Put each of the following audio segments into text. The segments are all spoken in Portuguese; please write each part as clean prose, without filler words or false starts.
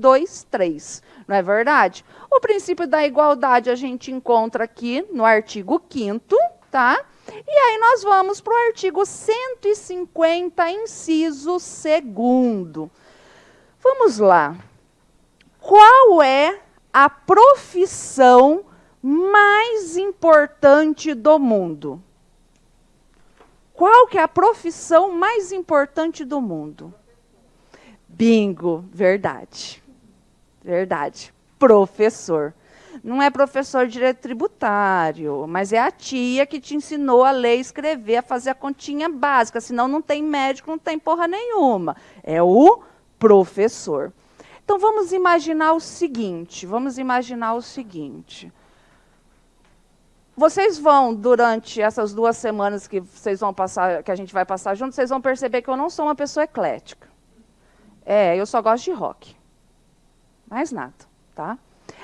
2, 3. Não é verdade? O princípio da igualdade a gente encontra aqui no artigo 5º, tá? E aí nós vamos para o artigo 150, inciso 2º. Vamos lá. Qual é a profissão mais importante do mundo? Qual que é a profissão mais importante do mundo? Bingo, verdade. Verdade. Professor. Não é professor de direito tributário, mas é a tia que te ensinou a ler, escrever, a fazer a continha básica, senão não tem médico, não tem porra nenhuma. É o professor. Então vamos imaginar o seguinte, Vocês vão, durante essas 2 semanas que vocês vão passar, que a gente vai passar junto, vocês vão perceber que eu não sou uma pessoa eclética. Eu só gosto de rock. Mais nada, tá?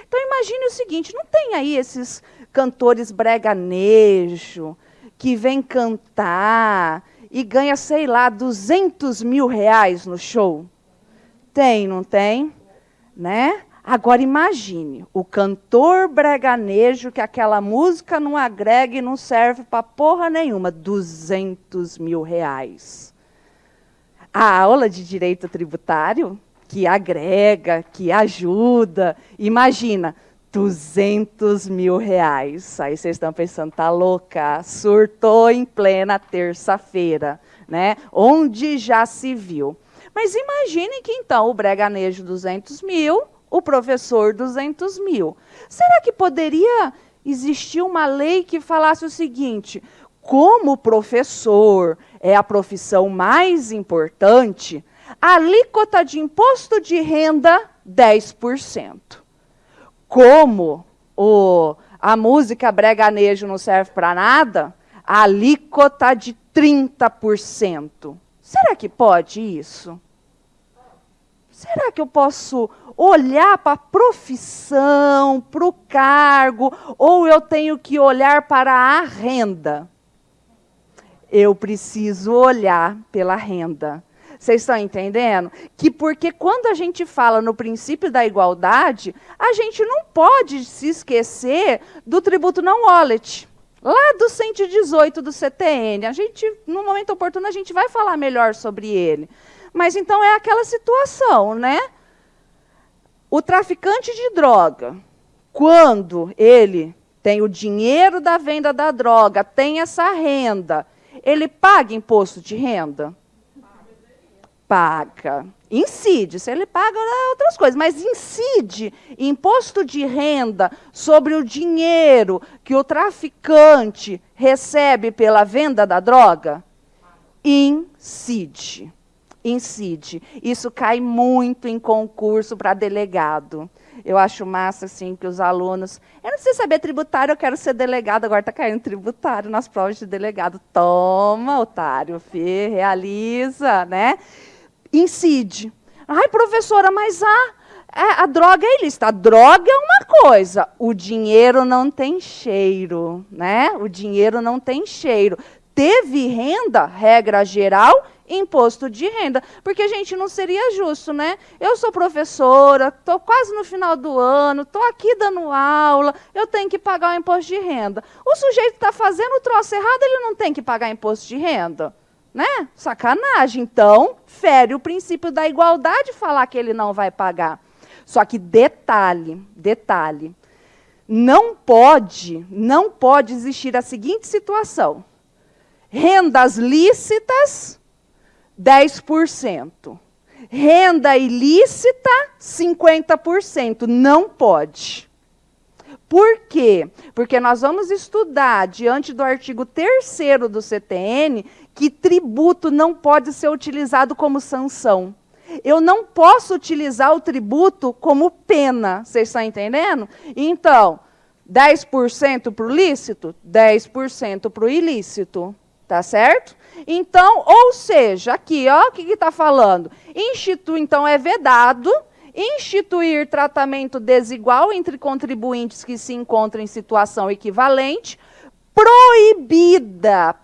Então imagine o seguinte, não tem aí esses cantores breganejo que vêm cantar e ganha, sei lá, 200 mil reais no show? Tem, não tem? Né? Agora imagine, o cantor breganejo que aquela música não agrega e não serve para porra nenhuma, 200 mil reais. A aula de direito tributário, que agrega, que ajuda, imagina, 200 mil reais. Aí vocês estão pensando, tá louca, surtou em plena terça-feira, né? Onde já se viu. Mas imagine que então o breganejo 200 mil, o professor 200 mil. Será que poderia existir uma lei que falasse o seguinte, como o professor é a profissão mais importante, a alíquota de imposto de renda, 10%. Como a música breganejo não serve para nada, a alíquota de 30%. Será que pode isso? Será que eu posso olhar para a profissão, para o cargo, ou eu tenho que olhar para a renda? Eu preciso olhar pela renda. Vocês estão entendendo? Que porque quando a gente fala no princípio da igualdade, a gente não pode se esquecer do tributo não wallet, lá do 118 do CTN. A gente, no momento oportuno, a gente vai falar melhor sobre ele. Mas então é aquela situação, né? O traficante de droga, quando ele tem o dinheiro da venda da droga, tem essa renda, ele paga imposto de renda? Paga. Incide, se ele paga outras coisas, mas incide imposto de renda sobre o dinheiro que o traficante recebe pela venda da droga? Incide. Incide. Isso cai muito em concurso para delegado. Eu acho massa, assim, que os alunos... Eu não sei saber tributário, eu quero ser delegado, agora está caindo tributário nas provas de delegado. Toma, otário, realiza, né? Incide. Ai, professora, mas a droga é ilícita. A droga é uma coisa, o dinheiro não tem cheiro, né? O dinheiro não tem cheiro. Teve renda, regra geral, imposto de renda. Porque, gente, não seria justo, né? Eu sou professora, estou quase no final do ano, estou aqui dando aula, eu tenho que pagar o imposto de renda. O sujeito está fazendo o troço errado, ele não tem que pagar imposto de renda? Né? Sacanagem. Então, fere o princípio da igualdade falar que ele não vai pagar. Só que detalhe, não pode existir a seguinte situação. Rendas lícitas, 10%. Renda ilícita, 50%. Não pode. Por quê? Porque nós vamos estudar, diante do artigo 3º do CTN, que tributo não pode ser utilizado como sanção. Eu não posso utilizar o tributo como pena. Vocês estão entendendo? Então, 10% para o lícito, 10% para o ilícito. Tá certo? Então, ou seja, aqui, ó, o que está falando? Então, é vedado instituir tratamento desigual entre contribuintes que se encontram em situação equivalente, proibida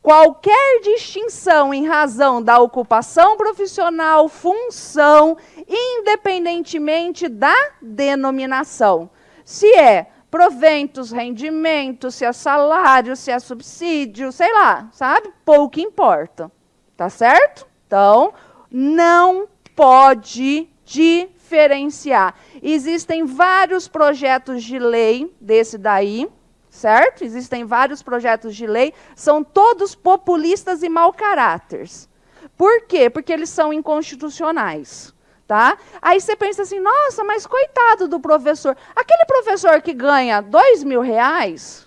qualquer distinção em razão da ocupação profissional, função, independentemente da denominação. Se é proventos, rendimentos, se é salário, se é subsídio, sei lá, sabe? Pouco importa, tá certo? Então, não pode diferenciar. Existem vários projetos de lei desse daí, certo? Existem vários projetos de lei, são todos populistas e mau caráteres. Por quê? Porque eles são inconstitucionais. Tá? Aí você pensa assim, nossa, mas coitado do professor. Aquele professor que ganha R$2.000,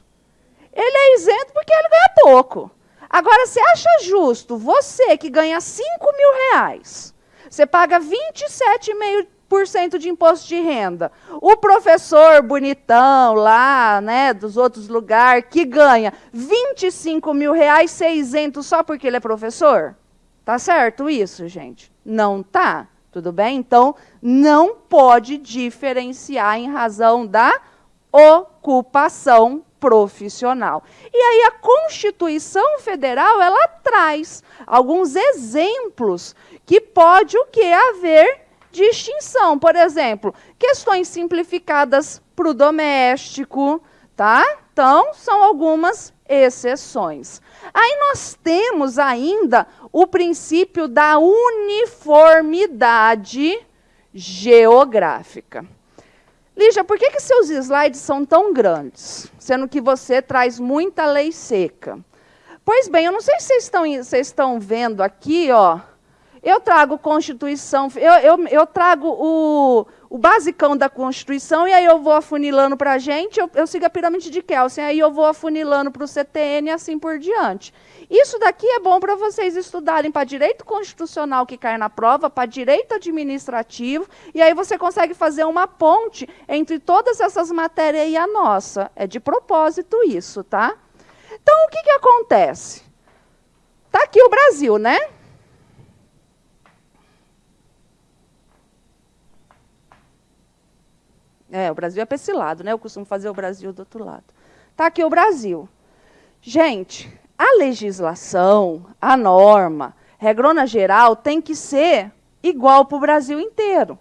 ele é isento porque ele ganha pouco. Agora, você acha justo, você que ganha R$5.000, você paga 27,5% de imposto de renda. O professor bonitão lá, né, dos outros lugares, que ganha R$25.000, ser isento só porque ele é professor? Tá certo isso, gente? Não tá. Tudo bem? Então, não pode diferenciar em razão da ocupação profissional. E aí a Constituição Federal, ela traz alguns exemplos que pode o quê? Haver distinção. Por exemplo, questões simplificadas para o doméstico, tá? Então, são algumas exceções. Aí nós temos ainda o princípio da uniformidade geográfica. Lígia, por que seus slides são tão grandes, sendo que você traz muita lei seca? Pois bem, eu não sei se vocês estão vendo aqui, ó. Eu trago Constituição, eu trago o basicão da Constituição, e aí eu vou afunilando para a gente, eu sigo a pirâmide de Kelsen, aí eu vou afunilando para o CTN e assim por diante. Isso daqui é bom para vocês estudarem para direito constitucional, que cai na prova, para direito administrativo, e aí você consegue fazer uma ponte entre todas essas matérias e a nossa. É de propósito isso, tá? Então, o que acontece? Está aqui o Brasil, né? O Brasil é para esse lado, né? Eu costumo fazer o Brasil do outro lado. Está aqui o Brasil. Gente, a legislação, a norma, regrona geral, tem que ser igual para o Brasil inteiro.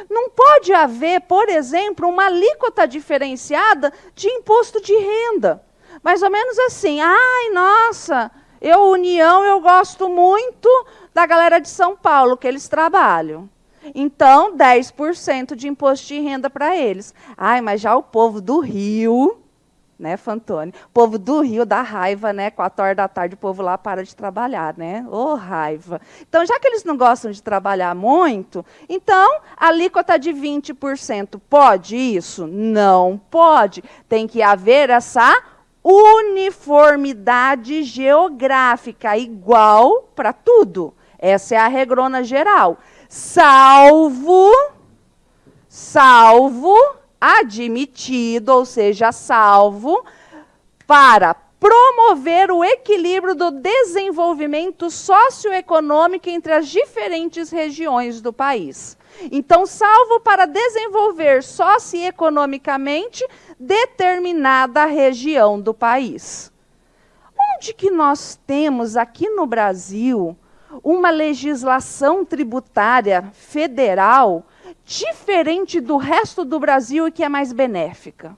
Não pode haver, por exemplo, uma alíquota diferenciada de imposto de renda. Mais ou menos assim, ai, nossa, União, eu gosto muito da galera de São Paulo, que eles trabalham. Então, 10% de imposto de renda para eles. Ai, mas já o povo do Rio, né, Fantoni? O povo do Rio dá raiva, né? 4 horas da tarde o povo lá para de trabalhar, né? Ô, raiva. Então, já que eles não gostam de trabalhar muito, então, a alíquota de 20%, pode isso? Não pode. Tem que haver essa uniformidade geográfica, igual para tudo. Essa é a regrona geral. Salvo admitido, ou seja, salvo, para promover o equilíbrio do desenvolvimento socioeconômico entre as diferentes regiões do país. Então, salvo para desenvolver socioeconomicamente determinada região do país. Onde que nós temos aqui no Brasil uma legislação tributária federal diferente do resto do Brasil e que é mais benéfica?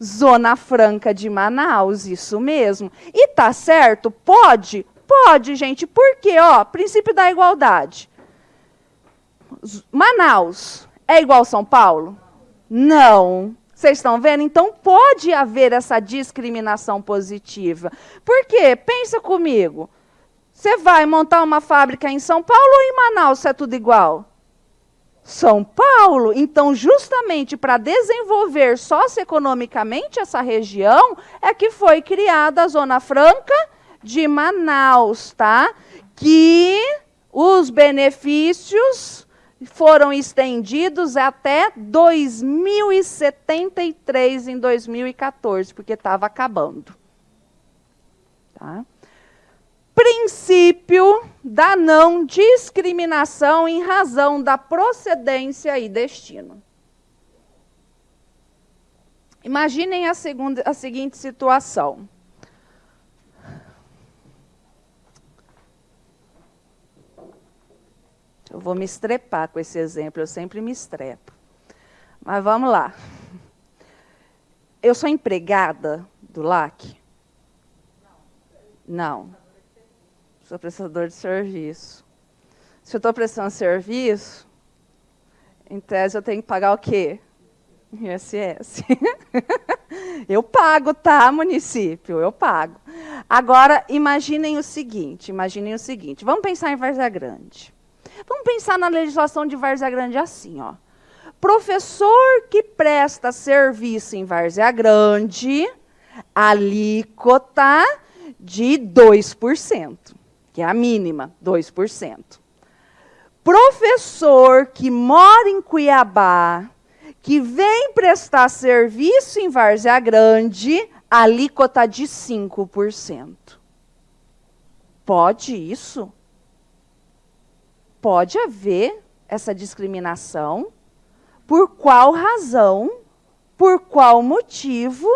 Zona Franca de Manaus, isso mesmo. E tá certo? Pode? Pode, gente. Por quê? Ó, princípio da igualdade. Manaus é igual São Paulo? Não. Vocês estão vendo? Então, pode haver essa discriminação positiva. Por quê? Pensa comigo. Você vai montar uma fábrica em São Paulo ou em Manaus, se é tudo igual? São Paulo. Então, justamente para desenvolver socioeconomicamente essa região, é que foi criada a Zona Franca de Manaus, tá? Que os benefícios foram estendidos até 2073, em 2014, porque estava acabando. Tá? Princípio da não discriminação em razão da procedência e destino. Imaginem a seguinte situação. Eu vou me estrepar com esse exemplo, eu sempre me estrepo. Mas vamos lá. Eu sou empregada do LAC? Não. Sou prestador de serviço. Se eu estou prestando serviço, em tese eu tenho que pagar o quê? ISS. Eu pago, tá, município? Eu pago. Agora, imaginem o seguinte, vamos pensar em Várzea Grande. Vamos pensar na legislação de Várzea Grande assim, ó. Professor que presta serviço em Várzea Grande, alíquota de 2%, que é a mínima, 2%. Professor que mora em Cuiabá, que vem prestar serviço em Várzea Grande, alíquota de 5%. Pode isso? Pode haver essa discriminação? Por qual razão? Por qual motivo?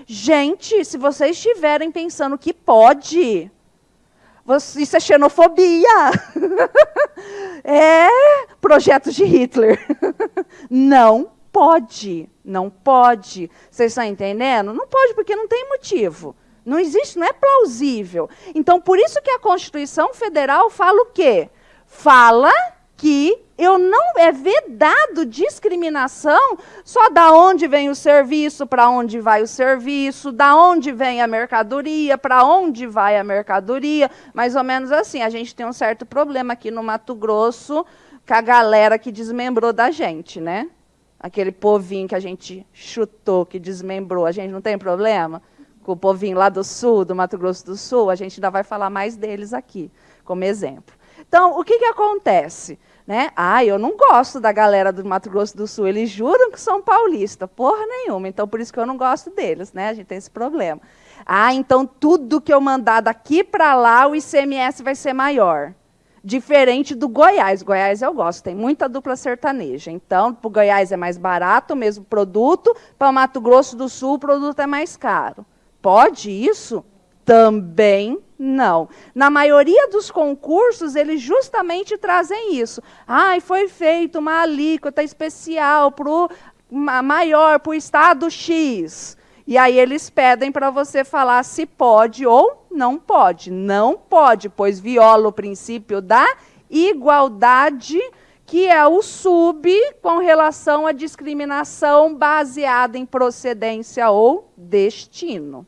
Gente, se vocês estiverem pensando que pode, isso é xenofobia. É projeto de Hitler. Não pode, não pode. Vocês estão entendendo? Não pode, porque não tem motivo. Não existe, não é plausível. Então, por isso que a Constituição Federal fala o quê? Fala que é vedado discriminação só da onde vem o serviço, para onde vai o serviço, da onde vem a mercadoria, para onde vai a mercadoria. Mais ou menos assim. A gente tem um certo problema aqui no Mato Grosso com a galera que desmembrou da gente, né? Aquele povinho que a gente chutou, que desmembrou. A gente não tem problema com o povinho lá do sul, do Mato Grosso do Sul? A gente ainda vai falar mais deles aqui, como exemplo. Então, o que acontece? Né? Eu não gosto da galera do Mato Grosso do Sul. Eles juram que são paulistas. Porra nenhuma. Então, por isso que eu não gosto deles. Né? A gente tem esse problema. Então, tudo que eu mandar daqui para lá, o ICMS vai ser maior. Diferente do Goiás. Goiás eu gosto. Tem muita dupla sertaneja. Então, para o Goiás é mais barato, o mesmo produto. Para o Mato Grosso do Sul, o produto é mais caro. Pode isso? Também não. Na maioria dos concursos, eles justamente trazem isso. Foi feita uma alíquota especial maior para o estado X. E aí eles pedem para você falar se pode ou não pode. Não pode, pois viola o princípio da igualdade, que é o sub com relação à discriminação baseada em procedência ou destino.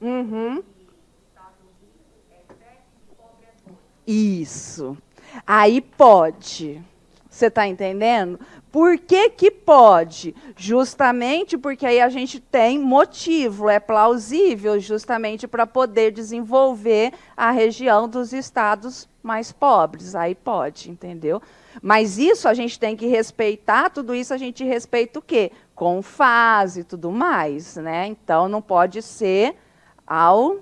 Uhum. Isso. Aí pode. Você está entendendo? Por que pode? Justamente porque aí a gente tem motivo, é plausível, justamente para poder desenvolver a região dos estados mais pobres. Aí pode, entendeu? Mas isso a gente tem que respeitar, tudo isso a gente respeita o quê? Com fase e tudo mais, né? Então não pode ser ao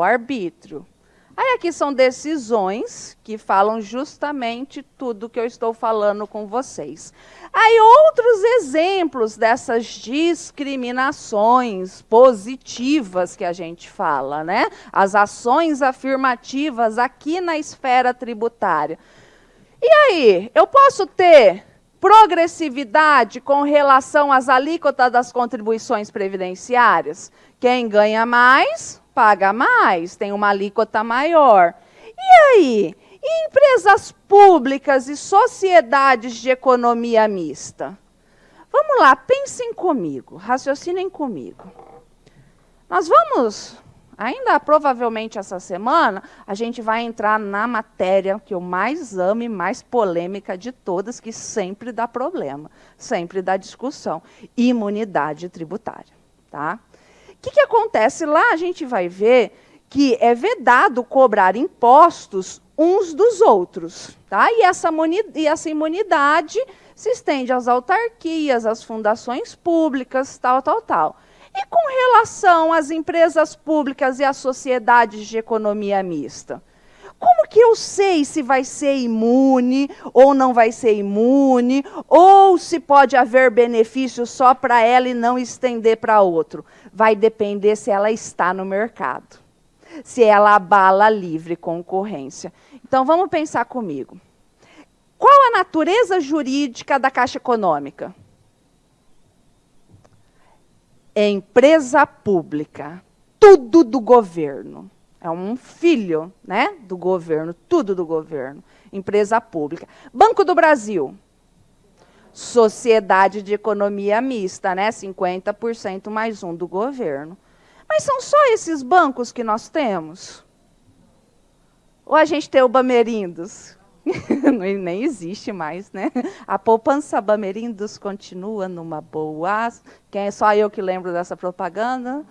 arbítrio. Aí aqui são decisões que falam justamente tudo que eu estou falando com vocês. Aí outros exemplos dessas discriminações positivas que a gente fala, né? As ações afirmativas aqui na esfera tributária. E aí, eu posso ter progressividade com relação às alíquotas das contribuições previdenciárias? Quem ganha mais, paga mais, tem uma alíquota maior. E aí, e empresas públicas e sociedades de economia mista? Vamos lá, pensem comigo, raciocinem comigo. Nós vamos, ainda provavelmente essa semana, a gente vai entrar na matéria que eu mais amo e mais polêmica de todas, que sempre dá problema, sempre dá discussão, imunidade tributária, tá? O que acontece? Lá a gente vai ver que é vedado cobrar impostos uns dos outros. Tá? E essa imunidade se estende às autarquias, às fundações públicas, tal. E com relação às empresas públicas e às sociedades de economia mista? Como que eu sei se vai ser imune ou não vai ser imune, ou se pode haver benefício só para ela e não estender para outro? Vai depender se ela está no mercado, se ela abala a livre concorrência. Então, vamos pensar comigo. Qual a natureza jurídica da Caixa Econômica? É empresa pública, tudo do governo. É um filho, né, do governo, tudo do governo. Empresa pública. Banco do Brasil. Sociedade de economia mista, né, 50% mais um do governo. Mas são só esses bancos que nós temos? Ou a gente tem o Bamerindos? Nem existe mais, né? A poupança Bamerindos continua numa boa. Quem é só eu que lembro dessa propaganda?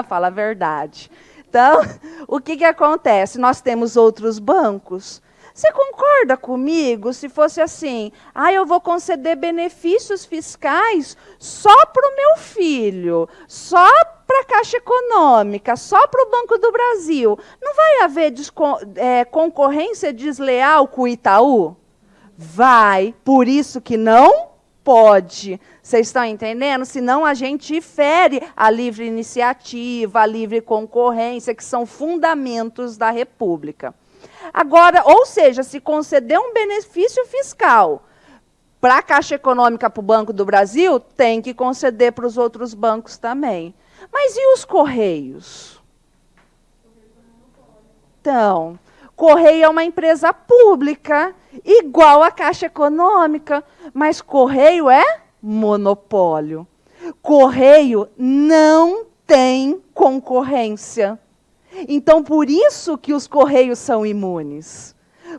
Fala a verdade. Então, o que acontece? Nós temos outros bancos. Você concorda comigo se fosse assim? Eu vou conceder benefícios fiscais só para o meu filho, só para a Caixa Econômica, só para o Banco do Brasil. Não vai haver concorrência desleal com o Itaú? Vai, por isso que não pode. Vocês estão entendendo? Senão a gente fere a livre iniciativa, a livre concorrência, que são fundamentos da República. Agora, ou seja, se conceder um benefício fiscal para a Caixa Econômica, para o Banco do Brasil, tem que conceder para os outros bancos também. Mas e os Correios? Então, Correio é uma empresa pública, igual a Caixa Econômica, mas Correio é monopólio. Correio não tem concorrência. Então, por isso que os Correios são imunes.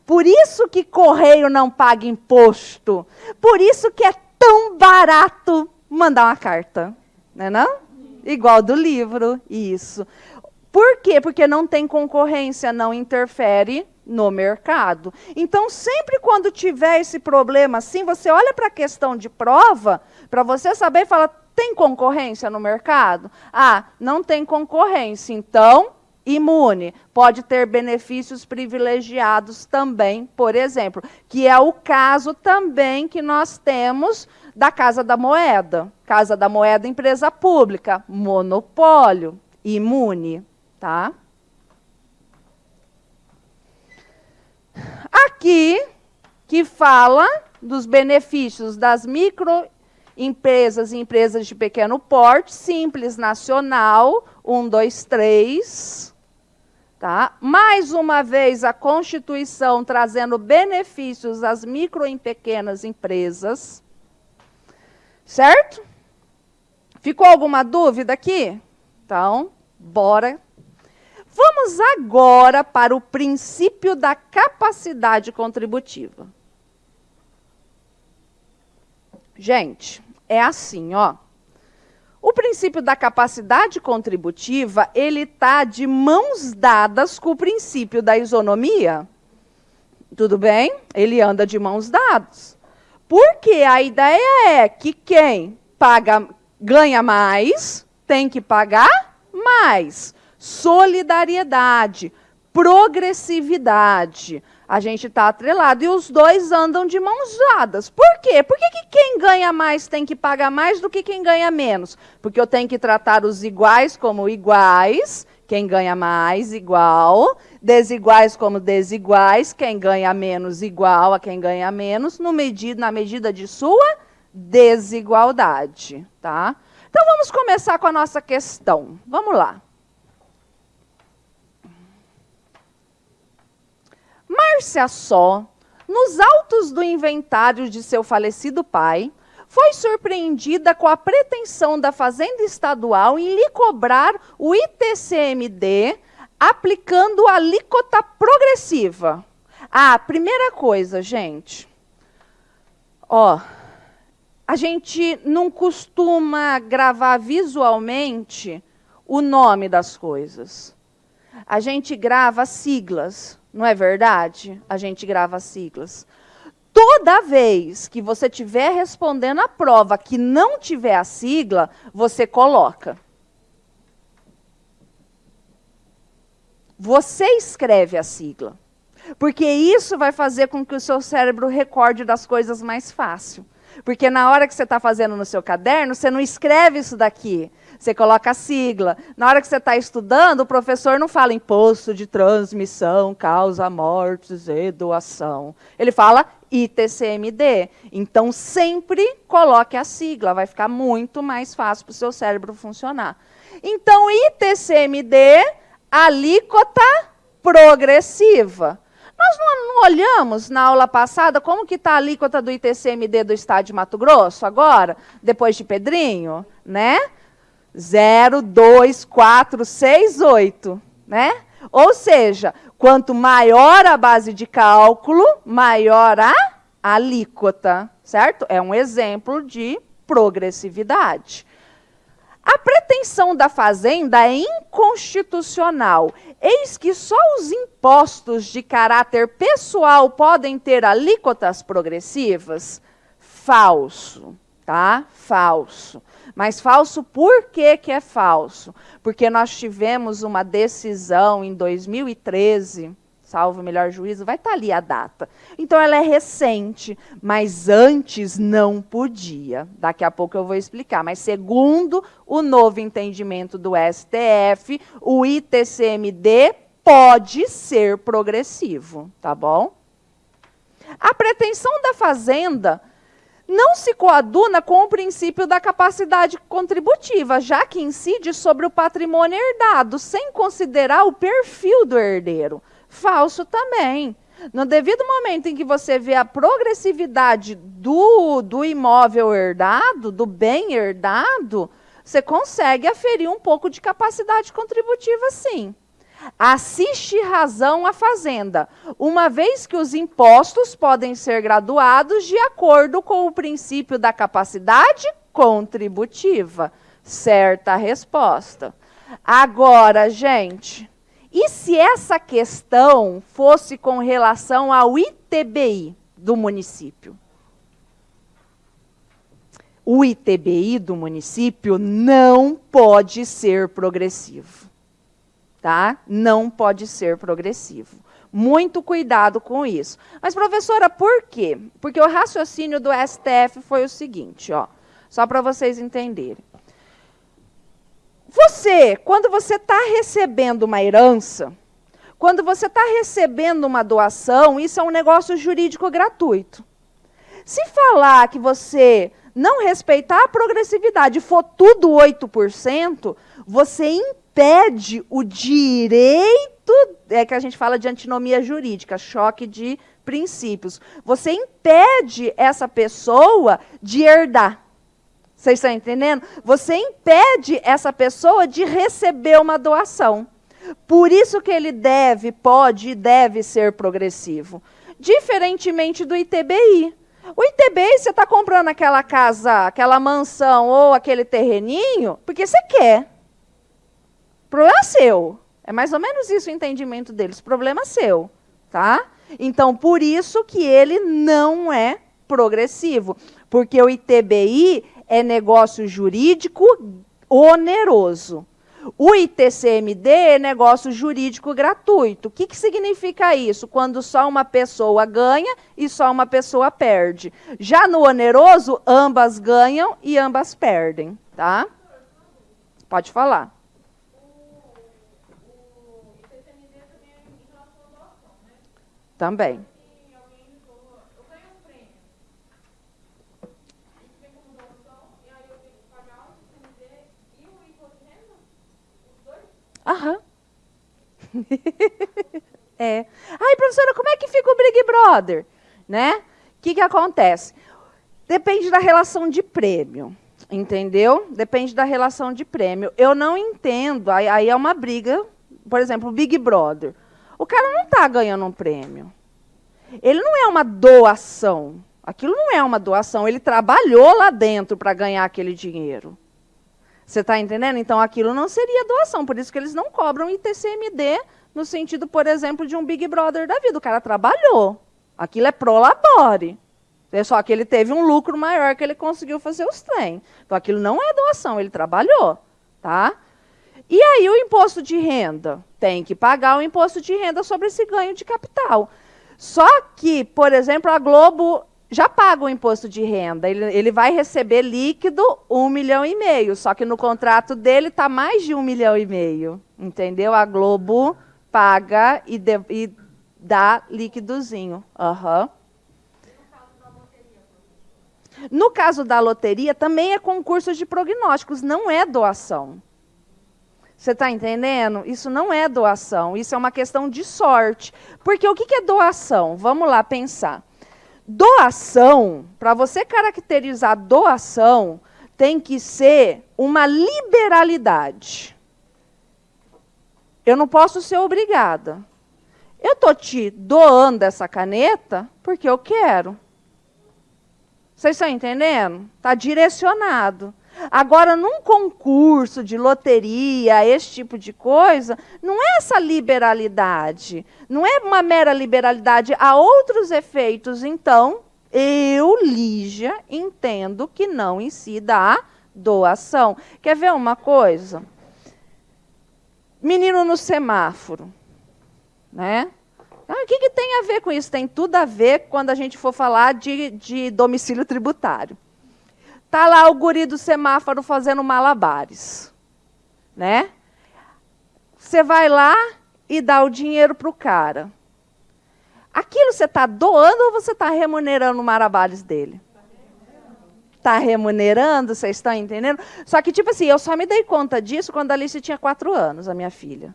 Por isso que Correio não paga imposto. Por isso que é tão barato mandar uma carta. Não é não? Igual do livro, isso. Por quê? Porque não tem concorrência, não interfere no mercado. Então, sempre quando tiver esse problema assim, você olha para a questão de prova, para você saber e fala, tem concorrência no mercado? Não tem concorrência, então imune. Pode ter benefícios privilegiados também, por exemplo, que é o caso também que nós temos da Casa da Moeda. Casa da Moeda, empresa pública, monopólio, imune, tá? Aqui, que fala dos benefícios das microempresas e empresas de pequeno porte, Simples Nacional, 1, 2, 3. Tá? Mais uma vez, a Constituição trazendo benefícios às micro e pequenas empresas. Certo? Ficou alguma dúvida aqui? Então, bora. Vamos agora para o princípio da capacidade contributiva. Gente, é assim, ó. O princípio da capacidade contributiva, ele está de mãos dadas com o princípio da isonomia. Tudo bem? Ele anda de mãos dadas. Porque a ideia é que quem ganha mais, tem que pagar mais. Solidariedade, progressividade. A gente está atrelado e os dois andam de mãos dadas. Por quê? Por que quem ganha mais tem que pagar mais do que quem ganha menos? Porque eu tenho que tratar os iguais como iguais, quem ganha mais, igual. Desiguais como desiguais, quem ganha menos, igual a quem ganha menos, na medida de sua desigualdade. Tá? Então, vamos começar com a nossa questão. Vamos lá. Márcia Só, nos autos do inventário de seu falecido pai, foi surpreendida com a pretensão da Fazenda Estadual em lhe cobrar o ITCMD aplicando a alíquota progressiva. Primeira coisa, gente. A gente não costuma gravar visualmente o nome das coisas. A gente grava siglas. Não é verdade? A gente grava siglas. Toda vez que você estiver respondendo a prova que não tiver a sigla, você coloca. você escreve a sigla. Porque isso vai fazer com que o seu cérebro recorde das coisas mais fácil. Porque na hora que você está fazendo no seu caderno, você não escreve isso daqui. Você coloca a sigla. Na hora que você está estudando, o professor não fala imposto de transmissão, causa mortes e doação. Ele fala ITCMD. Então, sempre coloque a sigla. Vai ficar muito mais fácil para o seu cérebro funcionar. Então, ITCMD, alíquota progressiva. Nós não olhamos na aula passada como que está a alíquota do ITCMD do estado de Mato Grosso agora, depois de Pedrinho, né? 0,2468, né? Ou seja, quanto maior a base de cálculo, maior a alíquota, certo? É um exemplo de progressividade. A pretensão da Fazenda é inconstitucional. Eis que só os impostos de caráter pessoal podem ter alíquotas progressivas? Falso, tá? Falso. Mas falso por que que é falso? Porque nós tivemos uma decisão em 2013, salvo o melhor juízo, vai estar ali a data. Então ela é recente, mas antes não podia. Daqui a pouco eu vou explicar. Mas segundo o novo entendimento do STF, o ITCMD pode ser progressivo, tá bom? A pretensão da Fazenda não se coaduna com o princípio da capacidade contributiva, já que incide sobre o patrimônio herdado, sem considerar o perfil do herdeiro. Falso também. No devido momento em que você vê a progressividade do imóvel herdado, do bem herdado, você consegue aferir um pouco de capacidade contributiva, sim. Assiste razão à Fazenda, uma vez que os impostos podem ser graduados de acordo com o princípio da capacidade contributiva. Certa resposta. Agora, gente, e se essa questão fosse com relação ao ITBI do município? O ITBI do município não pode ser progressivo. Tá? Não pode ser progressivo. Muito cuidado com isso. Mas, professora, por quê? Porque o raciocínio do STF foi o seguinte, ó, só para vocês entenderem. Você, quando você está recebendo uma herança, quando você está recebendo uma doação, isso é um negócio jurídico gratuito. Se falar que você não respeitar a progressividade e for tudo 8%, você impede o direito, é que a gente fala de antinomia jurídica, choque de princípios. Você impede essa pessoa de herdar. Vocês estão entendendo? Você impede essa pessoa de receber uma doação. Por isso que ele pode e deve ser progressivo. Diferentemente do ITBI. O ITBI, você está comprando aquela casa, aquela mansão ou aquele terreninho, porque você quer. Problema seu. É mais ou menos isso o entendimento deles. Problema seu. Tá? Então, por isso que ele não é progressivo. Porque o ITBI é negócio jurídico oneroso. O ITCMD é negócio jurídico gratuito. O que significa isso? Quando só uma pessoa ganha e só uma pessoa perde. Já no oneroso, ambas ganham e ambas perdem. Tá? Pode falar. Também. Aham. É. Ai, professora, como é que fica o Big Brother? Né? O que acontece? Depende da relação de prêmio. Entendeu? Depende da relação de prêmio. Eu não entendo. Aí é uma briga. Por exemplo, o Big Brother. O cara não está ganhando um prêmio. Ele não é uma doação. Aquilo não é uma doação. Ele trabalhou lá dentro para ganhar aquele dinheiro. Você está entendendo? Então, aquilo não seria doação. Por isso que eles não cobram ITCMD no sentido, por exemplo, de um Big Brother da vida. O cara trabalhou. Aquilo é pro labore. É só que ele teve um lucro maior que ele conseguiu fazer os trem. Então, aquilo não é doação. Ele trabalhou. Tá? E aí o imposto de renda? Tem que pagar o imposto de renda sobre esse ganho de capital. Só que, por exemplo, a Globo já paga o imposto de renda. Ele vai receber líquido 1,5 milhão. Só que no contrato dele está mais de 1,5 milhão. Entendeu? A Globo paga e dá líquidozinho. Uhum. No caso da loteria, também é concurso de prognósticos, não é doação. Você está entendendo? Isso não é doação, isso é uma questão de sorte. Porque o que é doação? Vamos lá pensar. Doação, para você caracterizar doação, tem que ser uma liberalidade. Eu não posso ser obrigada. Eu estou te doando essa caneta porque eu quero. Vocês estão entendendo? Está direcionado. Agora, num concurso de loteria, esse tipo de coisa, não é essa liberalidade. Não é uma mera liberalidade. Há outros efeitos. Então, eu, Lígia, entendo que não incida a doação. Quer ver uma coisa? Menino no semáforo. Né? O que tem a ver com isso? Tem tudo a ver quando a gente for falar de domicílio tributário. Está lá o guri do semáforo fazendo malabares. Né? Você vai lá e dá o dinheiro para o cara. Aquilo você está doando ou você está remunerando o malabares dele? Está remunerando, vocês estão entendendo? Só que, tipo assim, eu só me dei conta disso quando a Alice tinha 4 anos, a minha filha.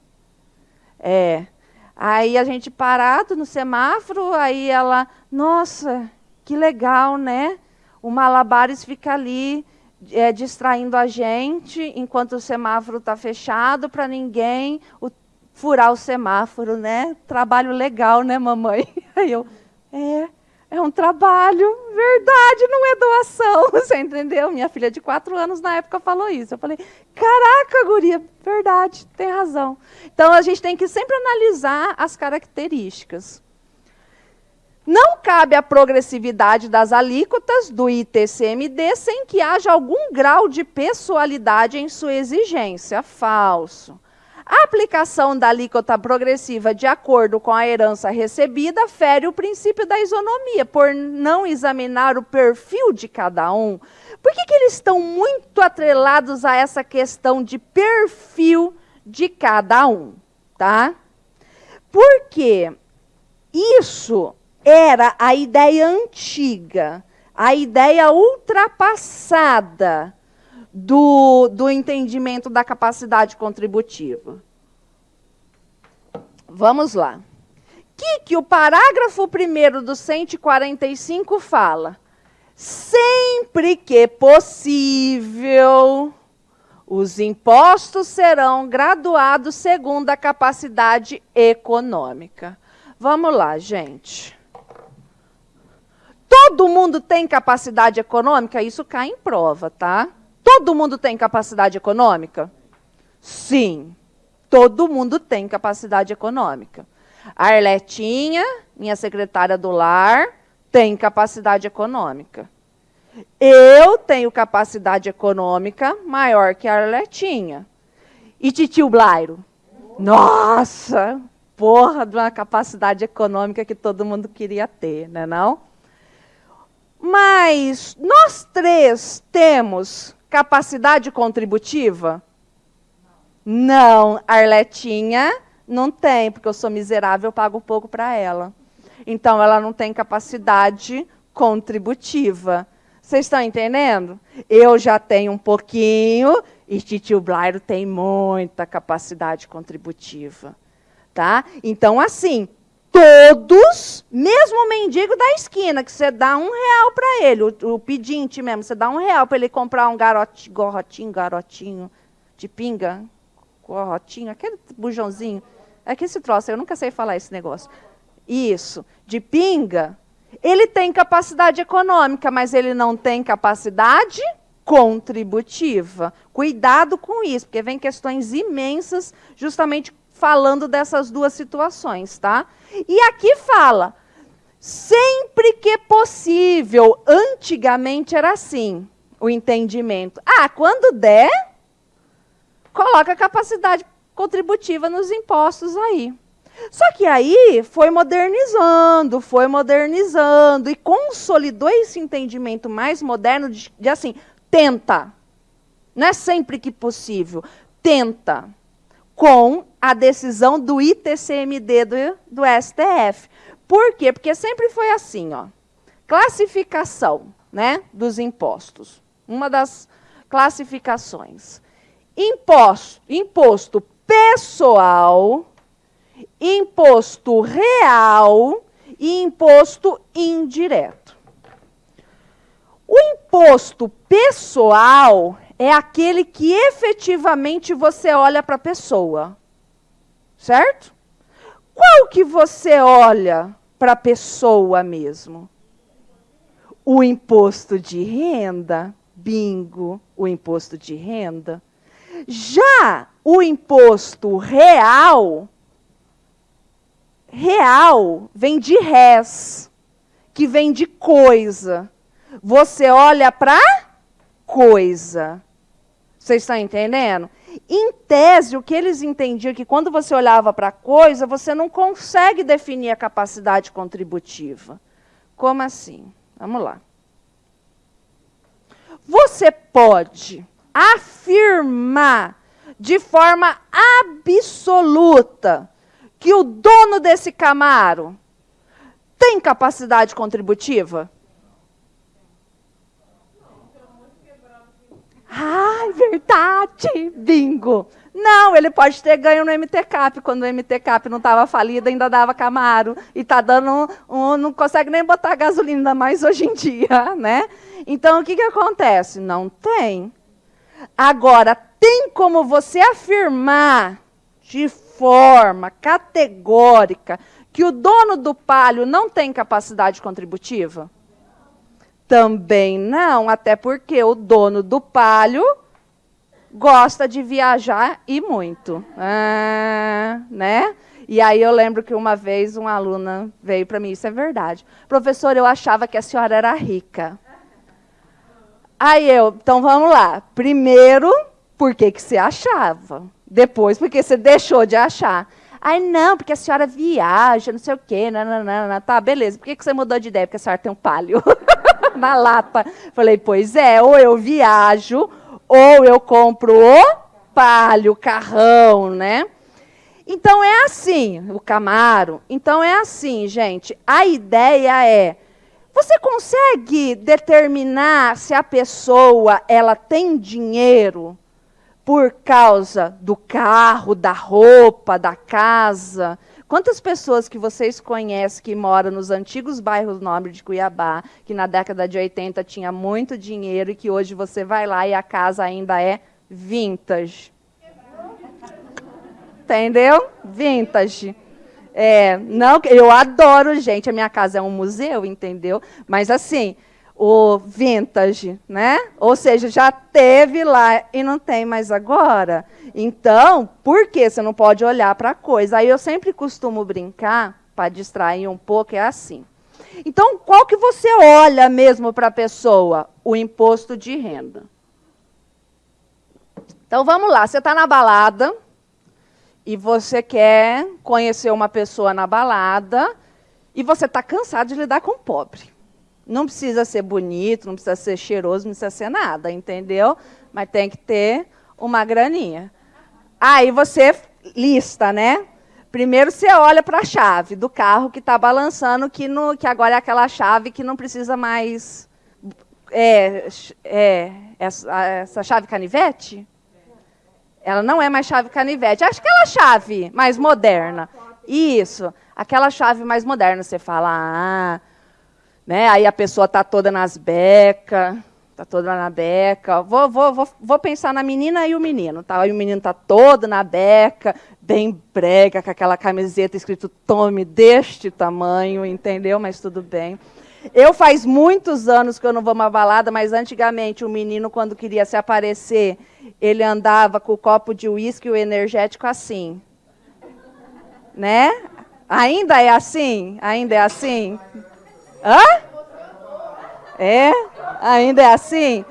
Aí a gente parado no semáforo, aí ela, nossa, que legal, né? O malabares fica ali distraindo a gente, enquanto o semáforo está fechado, para ninguém furar o semáforo, né? Trabalho legal, né, mamãe? Aí eu, é um trabalho, verdade, não é doação, você entendeu? Minha filha de 4 anos na época falou isso. Eu falei, caraca, guria, verdade, tem razão. Então a gente tem que sempre analisar as características. Não cabe a progressividade das alíquotas do ITCMD sem que haja algum grau de pessoalidade em sua exigência. Falso. A aplicação da alíquota progressiva de acordo com a herança recebida fere o princípio da isonomia, por não examinar o perfil de cada um. Por que eles estão muito atrelados a essa questão de perfil de cada um? Tá? Porque isso era a ideia antiga, a ideia ultrapassada do entendimento da capacidade contributiva. Vamos lá. O que o parágrafo 1º do 145 fala? Sempre que possível, os impostos serão graduados segundo a capacidade econômica. Vamos lá, gente. Todo mundo tem capacidade econômica? Isso cai em prova, tá? Todo mundo tem capacidade econômica? Sim, todo mundo tem capacidade econômica. A Arletinha, minha secretária do lar, tem capacidade econômica. Eu tenho capacidade econômica maior que a Arletinha. E titio Blairo? Nossa, porra de uma capacidade econômica que todo mundo queria ter, né não? Mas nós 3 temos capacidade contributiva? Não, Arletinha não tem, porque eu sou miserável, eu pago pouco para ela. Então, ela não tem capacidade contributiva. Vocês estão entendendo? Eu já tenho um pouquinho e titio Blairo tem muita capacidade contributiva. Tá? Então, assim, todos, mesmo o mendigo da esquina, que você dá R$1 para ele, o pedinte mesmo, você dá R$1 para ele comprar um garotinho de pinga, gorrotinho, aquele bujãozinho. É que esse troço, eu nunca sei falar esse negócio. Isso, de pinga, ele tem capacidade econômica, mas ele não tem capacidade contributiva. Cuidado com isso, porque vem questões imensas justamente falando dessas 2 situações, tá? E aqui fala, sempre que possível, antigamente era assim, o entendimento. Quando der, coloca a capacidade contributiva nos impostos aí. Só que aí foi modernizando e consolidou esse entendimento mais moderno de assim, tenta. Não é sempre que possível. Tenta. Com a decisão do ITCMD do STF. Por quê? Porque sempre foi assim, ó. Classificação, né, dos impostos. Uma das classificações. Imposto pessoal, imposto real e imposto indireto. O imposto pessoal é aquele que efetivamente você olha para a pessoa. Certo? Qual que você olha para a pessoa mesmo? O imposto de renda. Bingo, o imposto de renda. Já o imposto real vem de res, que vem de coisa. Você olha para coisa. Vocês estão entendendo? Em tese, o que eles entendiam é que quando você olhava para coisa, você não consegue definir a capacidade contributiva. Como assim? Vamos lá. Você pode afirmar de forma absoluta que o dono desse Camaro tem capacidade contributiva? Ah, verdade! Bingo! Não, ele pode ter ganho no MTCAP, quando o MTCAP não estava falido, ainda dava Camaro. E está dando não consegue nem botar gasolina, ainda mais hoje em dia, né? Então, o que acontece? Não tem. Agora, tem como você afirmar de forma categórica que o dono do Palio não tem capacidade contributiva? Também não, até porque o dono do Palio gosta de viajar e muito. Né? E aí eu lembro que uma vez uma aluna veio para mim, isso é verdade. Professora, eu achava que a senhora era rica. Aí então vamos lá. Primeiro, por que você achava? Depois, porque você deixou de achar. Aí, não, porque a senhora viaja, não sei o quê, nananana. Tá, beleza. Por que você mudou de ideia? Porque a senhora tem um Palio na lata. Falei, pois é, ou eu viajo, ou eu compro o Palio, o carrão, né? Então, é assim, o Camaro. Então, é assim, gente. A ideia é, você consegue determinar se a pessoa ela tem dinheiro por causa do carro, da roupa, da casa? Quantas pessoas que vocês conhecem que moram nos antigos bairros nobres de Cuiabá, que na década de 80 tinha muito dinheiro e que hoje você vai lá e a casa ainda é vintage? Entendeu? Vintage. Não, eu adoro, gente, a minha casa é um museu, entendeu? Mas assim, o vintage, né? Ou seja, já teve lá e não tem mais agora. Então, por que você não pode olhar para a coisa? Aí eu sempre costumo brincar, para distrair um pouco, é assim. Então, qual que você olha mesmo para a pessoa? O imposto de renda. Então, vamos lá, você está na balada e você quer conhecer uma pessoa na balada e você está cansado de lidar com pobre. Não precisa ser bonito, não precisa ser cheiroso, não precisa ser nada, entendeu? Mas tem que ter uma graninha. Aí você lista, né? Primeiro você olha para a chave do carro que está balançando, que agora é aquela chave que não precisa mais... essa chave canivete? Ela não é mais chave canivete. Acho que aquela chave mais moderna. Isso, aquela chave mais moderna. Você fala, né? Aí a pessoa está toda nas becas, está toda na beca. Vou pensar na menina e o menino. Tá? Aí o menino está todo na beca, bem brega, com aquela camiseta escrito tome deste tamanho, entendeu? Mas tudo bem. Eu faz muitos anos que eu não vou uma balada, mas antigamente o menino, quando queria se aparecer, ele andava com o copo de uísque e o energético assim. Né? Ainda é assim? Ainda é assim? Hã? Ainda é assim?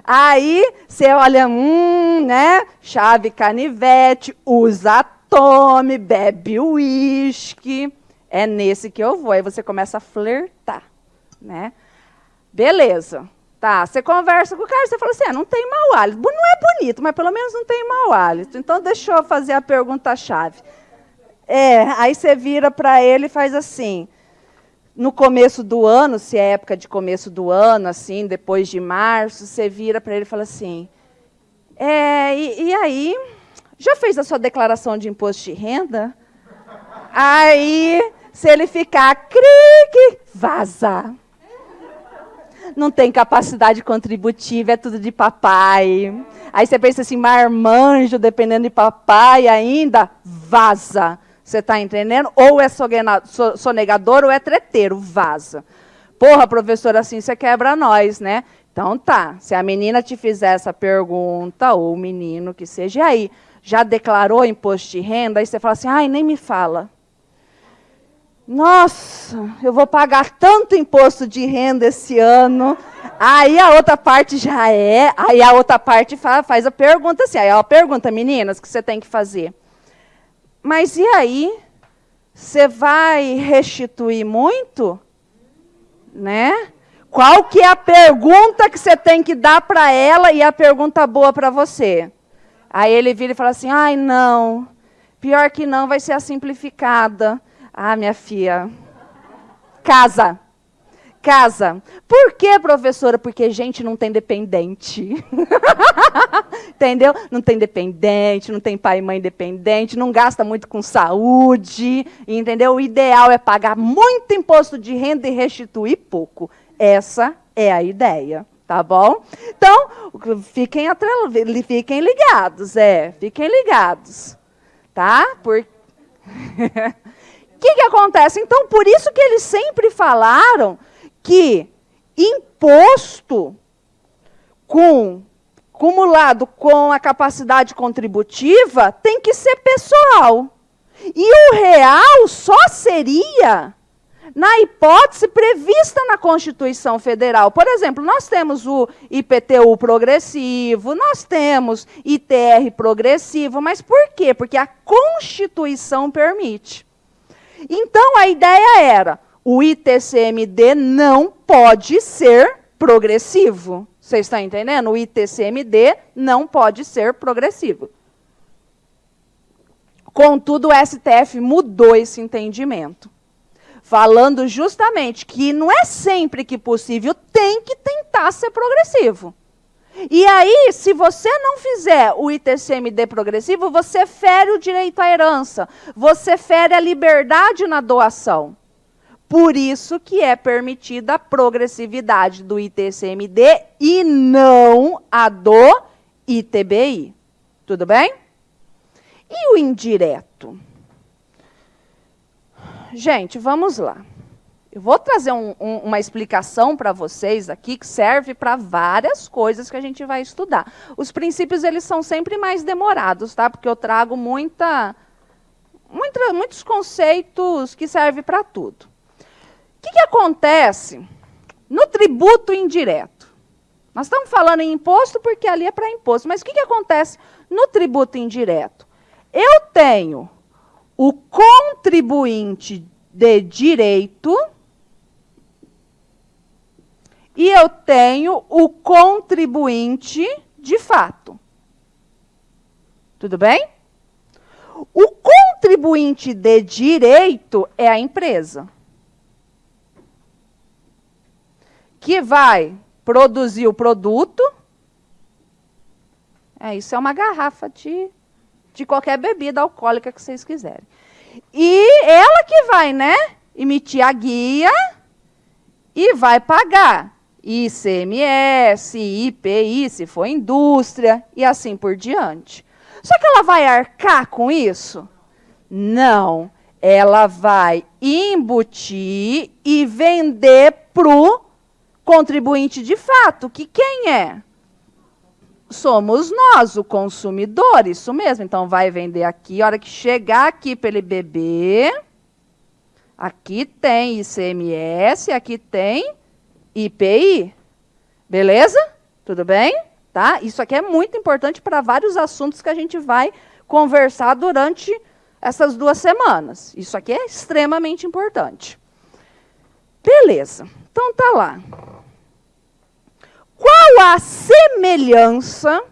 Aí você olha, né? Chave canivete, usa tome, bebe uísque. É nesse que eu vou. Aí você começa a flertar, né? Beleza. Tá, você conversa com o cara, você fala assim, não tem mau hálito. Não é bonito, mas pelo menos não tem mau hálito. Então, deixa eu fazer a pergunta-chave. Aí você vira para ele e faz assim. No começo do ano, se é época de começo do ano, assim, depois de março, você vira para ele e fala assim, e aí, já fez a sua declaração de imposto de renda? Aí, se ele ficar, crique, vaza. Não tem capacidade contributiva, é tudo de papai. Aí você pensa assim, marmanjo, dependendo de papai ainda, vaza. Você está entendendo? Ou é sonegador ou é treteiro, vaza. Porra, professor, assim você quebra nós, né? Então tá, se a menina te fizer essa pergunta, ou o menino que seja, e aí, já declarou imposto de renda? Aí você fala assim, ai, nem me fala. Nossa, eu vou pagar tanto imposto de renda esse ano. Aí a outra parte já aí a outra parte faz a pergunta assim, aí ela pergunta, meninas, o que você tem que fazer? Mas e aí? Você vai restituir muito? Né? Qual que é a pergunta que você tem que dar para ela e a pergunta boa para você? Aí ele vira e fala assim, ai não, pior que não, vai ser a simplificada. Ah, minha filha, casa. Por que, professora? Porque gente não tem dependente. Entendeu? Não tem dependente, não tem pai e mãe dependente, não gasta muito com saúde, entendeu? O ideal é pagar muito imposto de renda e restituir pouco. Essa é a ideia, tá bom? Então, fiquem ligados, fiquem ligados, tá? O que acontece? Então, por isso que eles sempre falaram que imposto cumulado com a capacidade contributiva tem que ser pessoal. E o real só seria na hipótese prevista na Constituição Federal. Por exemplo, nós temos o IPTU progressivo, nós temos ITR progressivo, mas por quê? Porque a Constituição permite. Então, a ideia era, o ITCMD não pode ser progressivo. Você está entendendo? O ITCMD não pode ser progressivo. Contudo, o STF mudou esse entendimento, falando justamente que não é sempre que possível, tem que tentar ser progressivo. E aí, se você não fizer o ITCMD progressivo, você fere o direito à herança, você fere a liberdade na doação. Por isso que é permitida a progressividade do ITCMD e não a do ITBI. Tudo bem? E o indireto? Gente, vamos lá. Eu vou trazer uma explicação para vocês aqui que serve para várias coisas que a gente vai estudar. Os princípios, eles são sempre mais demorados, tá? Porque eu trago muitos conceitos que servem para tudo. O que acontece no tributo indireto? Nós estamos falando em imposto porque ali é para imposto, mas o que acontece no tributo indireto? Eu tenho o contribuinte de direito e eu tenho o contribuinte de fato. Tudo bem? O contribuinte de direito é a empresa, que vai produzir o produto. Isso é uma garrafa de qualquer bebida alcoólica que vocês quiserem. E ela que vai, emitir a guia e vai pagar ICMS, IPI, se for indústria, e assim por diante. Só que ela vai arcar com isso? Não. Ela vai embutir e vender para o contribuinte de fato, que quem é? Somos nós, o consumidor, isso mesmo. Então, vai vender aqui, a hora que chegar aqui para ele beber, aqui tem ICMS, aqui tem IPI. Beleza? Tudo bem? Tá? Isso aqui é muito importante para vários assuntos que a gente vai conversar durante essas 2 semanas. Isso aqui é extremamente importante. Beleza. Então tá lá. Qual a semelhança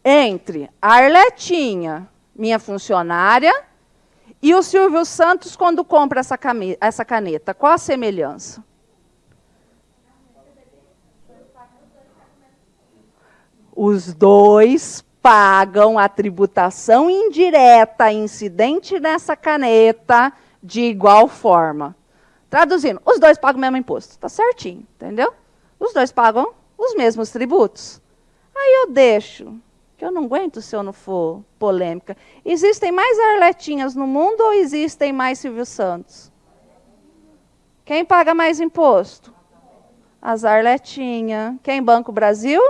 entre a Arletinha, minha funcionária, e o Silvio Santos quando compra essa caneta? Qual a semelhança? Os dois pagam a tributação indireta incidente nessa caneta de igual forma. Traduzindo, os dois pagam o mesmo imposto. Está certinho, entendeu? Os dois pagam os mesmos tributos. Aí eu deixo, que eu não aguento se eu não for polêmica. Existem mais Arletinhas no mundo ou existem mais Silvio Santos? Quem paga mais imposto? As Arletinhas. Quem banca o Brasil?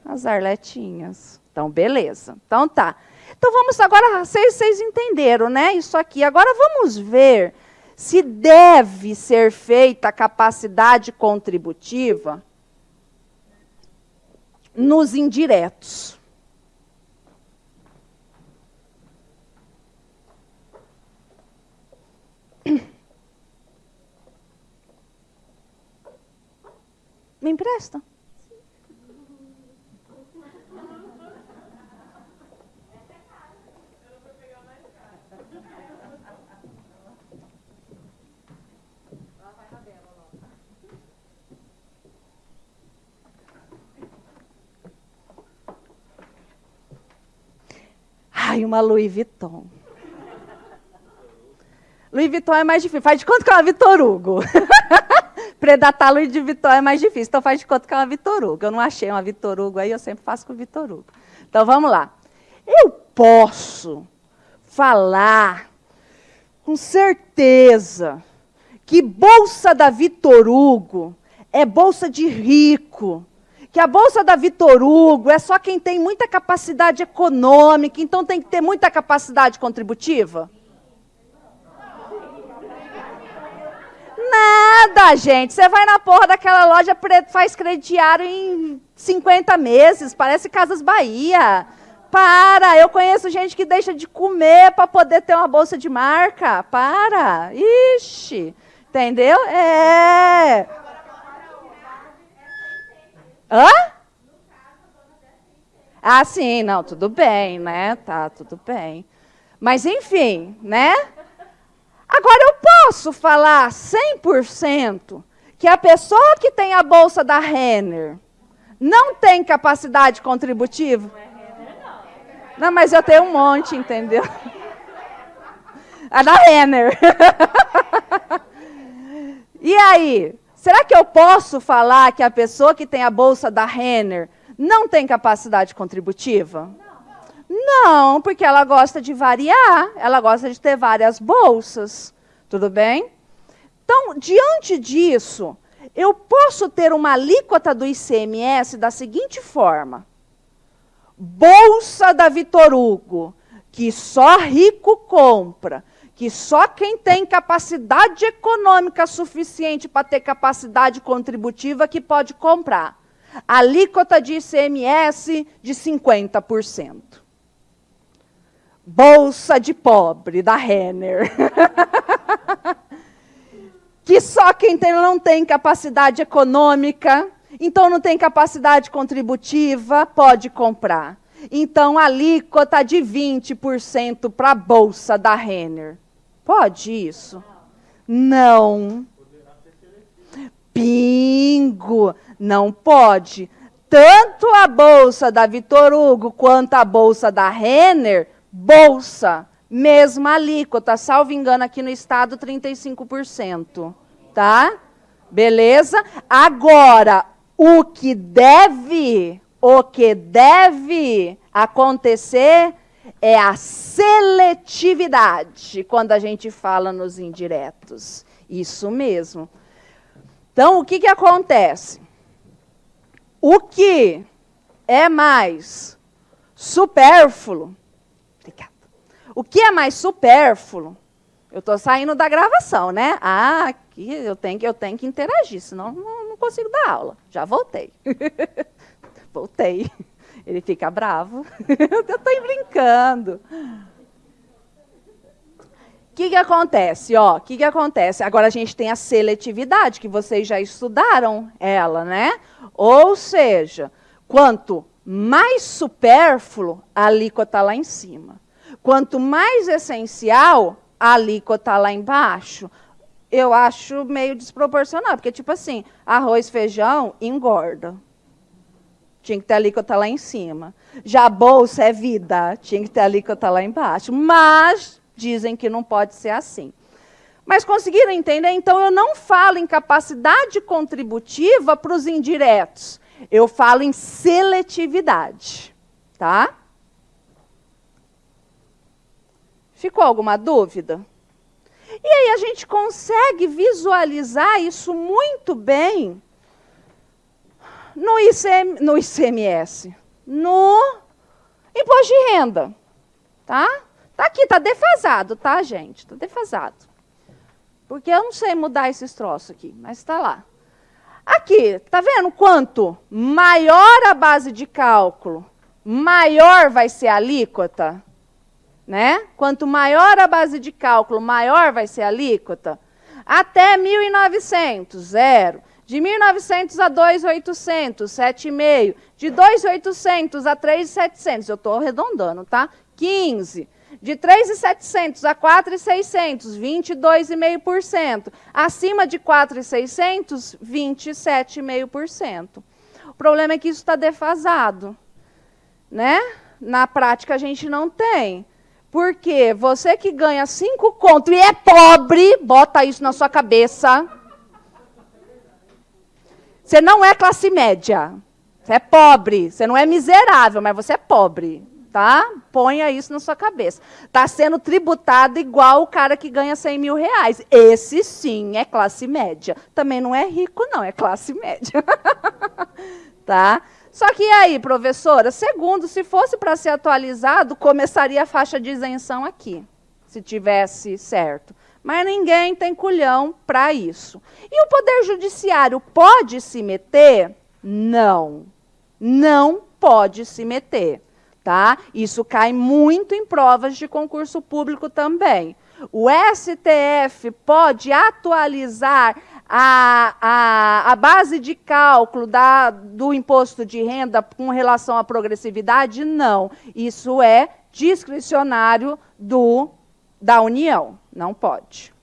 As Arletinhas. Então, beleza. Então, tá. Então, vamos agora, vocês entenderam, né? Isso aqui. Agora, vamos ver se deve ser feita a capacidade contributiva nos indiretos. Me empresta? Ai, uma Louis Vuitton. Louis Vuitton é mais difícil. Faz de conta que é uma Vitor Hugo. Predatar Louis Vuitton é mais difícil. Então faz de conta que é uma Vitor Hugo. Eu não achei uma Vitor Hugo aí, eu sempre faço com Vitor Hugo. Então vamos lá. Eu posso falar com certeza que bolsa da Vitor Hugo é bolsa de rico. Que a bolsa da Vitor Hugo é só quem tem muita capacidade econômica, então tem que ter muita capacidade contributiva? Nada, gente. Você vai na porra daquela loja, faz crediário em 50 meses, parece Casas Bahia. Para, eu conheço gente que deixa de comer para poder ter uma bolsa de marca. Para, ixi, entendeu? É... Hã? Ah, sim, não, tudo bem, né? Tá, tudo bem. Mas, enfim, né? Agora, eu posso falar 100% que a pessoa que tem a bolsa da Renner não tem capacidade contributiva? Não, mas eu tenho um monte, entendeu? A da Renner. E aí? Será que eu posso falar que a pessoa que tem a bolsa da Renner não tem capacidade contributiva? Não, porque ela gosta de variar, ela gosta de ter várias bolsas. Tudo bem? Então, diante disso, eu posso ter uma alíquota do ICMS da seguinte forma. Bolsa da Vitor Hugo, que só rico compra, que só quem tem capacidade econômica suficiente para ter capacidade contributiva que pode comprar. Alíquota de ICMS de 50%. Bolsa de pobre, da Renner. Que só quem não tem capacidade econômica, então não tem capacidade contributiva, pode comprar. Então, alíquota de 20% para a bolsa da Renner. Pode isso? Não. Bingo! Não pode. Tanto a bolsa da Vitor Hugo quanto a bolsa da Renner, bolsa, mesma alíquota, salvo engano aqui no estado, 35%. Tá? Beleza? Agora, o que deve acontecer é a seletividade, quando a gente fala nos indiretos. Isso mesmo. Então, o que acontece? O que é mais supérfluo, o que é mais supérfluo, eu estou saindo da gravação, né? Ah, Que eu tenho que interagir, senão não consigo dar aula. Já voltei. Voltei. Ele fica bravo. Eu estou brincando. O que acontece? O que acontece? Agora a gente tem a seletividade, que vocês já estudaram ela, né? Ou seja, quanto mais supérfluo, a alíquota lá em cima. Quanto mais essencial, a alíquota lá embaixo. Eu acho meio desproporcional, porque, tipo assim, arroz, feijão, engorda. Tinha que ter a alíquota lá em cima. Já a bolsa é vida, tinha que ter a alíquota lá embaixo. Mas dizem que não pode ser assim. Mas conseguiram entender? Então, eu não falo em capacidade contributiva para os indiretos. Eu falo em seletividade. Tá? Ficou alguma dúvida? E aí a gente consegue visualizar isso muito bem no ICMS, no imposto de renda. Tá? Tá aqui, tá defasado, tá, gente? Tá defasado. Porque eu não sei mudar esses troços aqui, mas está lá. Aqui, tá vendo quanto maior a base de cálculo, maior vai ser a alíquota? Né? Quanto maior a base de cálculo, maior vai ser a alíquota. Até 1.900, zero. De 1.900 a 2.800, 7,5. De 2.800 a 3.700, eu estou arredondando, tá? 15. De 3.700 a 4.600, 22,5%. Acima de 4.600, 27,5%. O problema é que isso está defasado. Né? Na prática, a gente não tem. Porque você que ganha 5 conto e é pobre, bota isso na sua cabeça. Você não é classe média. Você é pobre. Você não é miserável, mas você é pobre. Tá? Ponha isso na sua cabeça. Está sendo tributado igual o cara que ganha 100 mil reais. Esse sim é classe média. Também não é rico, não, é classe média. Tá? Só que aí, professora, segundo, se fosse para ser atualizado, começaria a faixa de isenção aqui, se tivesse certo. Mas ninguém tem culhão para isso. E o Poder Judiciário pode se meter? Não. Não pode se meter. Tá? Isso cai muito em provas de concurso público também. O STF pode atualizar a base de cálculo do imposto de renda com relação à progressividade? Não. Isso é discricionário da União. Não pode.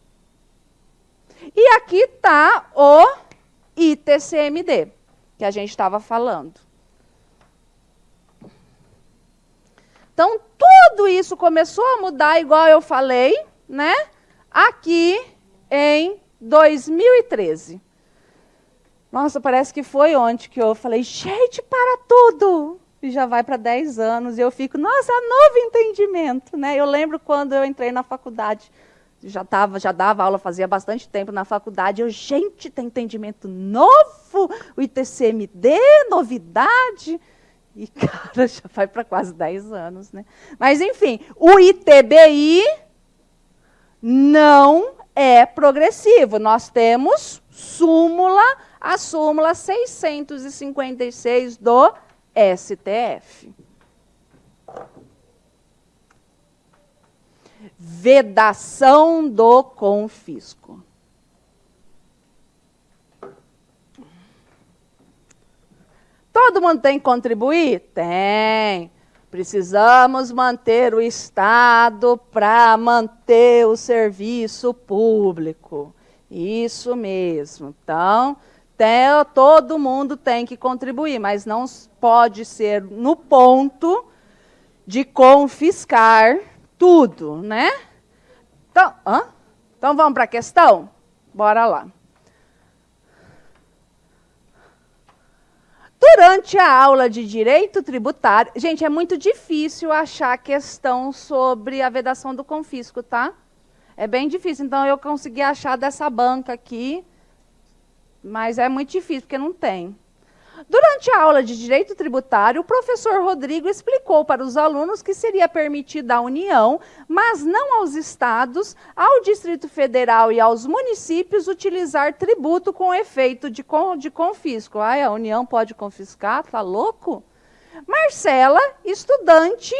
E aqui está o ITCMD, que a gente estava falando. Então, tudo isso começou a mudar, igual eu falei, né? Aqui em 2013. Nossa, parece que foi ontem que eu falei, gente, para tudo! E já vai para 10 anos, e eu fico, nossa, novo entendimento, né? Eu lembro quando eu entrei na faculdade, já dava aula, fazia bastante tempo na faculdade, gente, tem entendimento novo, o ITCMD, novidade. E, cara, já vai para quase 10 anos, né? Mas, enfim, o ITBI não é progressivo. Nós temos a súmula 656 do STF. Vedação do confisco. Todo mundo tem que contribuir? Tem. Precisamos manter o Estado para manter o serviço público. Isso mesmo. Então, todo mundo tem que contribuir, mas não pode ser no ponto de confiscar tudo, né? Então vamos para a questão? Bora lá. Durante a aula de direito tributário, gente, é muito difícil achar questão sobre a vedação do confisco, tá? É bem difícil, então eu consegui achar dessa banca aqui, mas é muito difícil, porque não tem. Durante a aula de Direito Tributário, o professor Rodrigo explicou para os alunos que seria permitido à União, mas não aos estados, ao Distrito Federal e aos municípios utilizar tributo com efeito de confisco. Ai, a União pode confiscar? Tá louco? Marcela, estudante,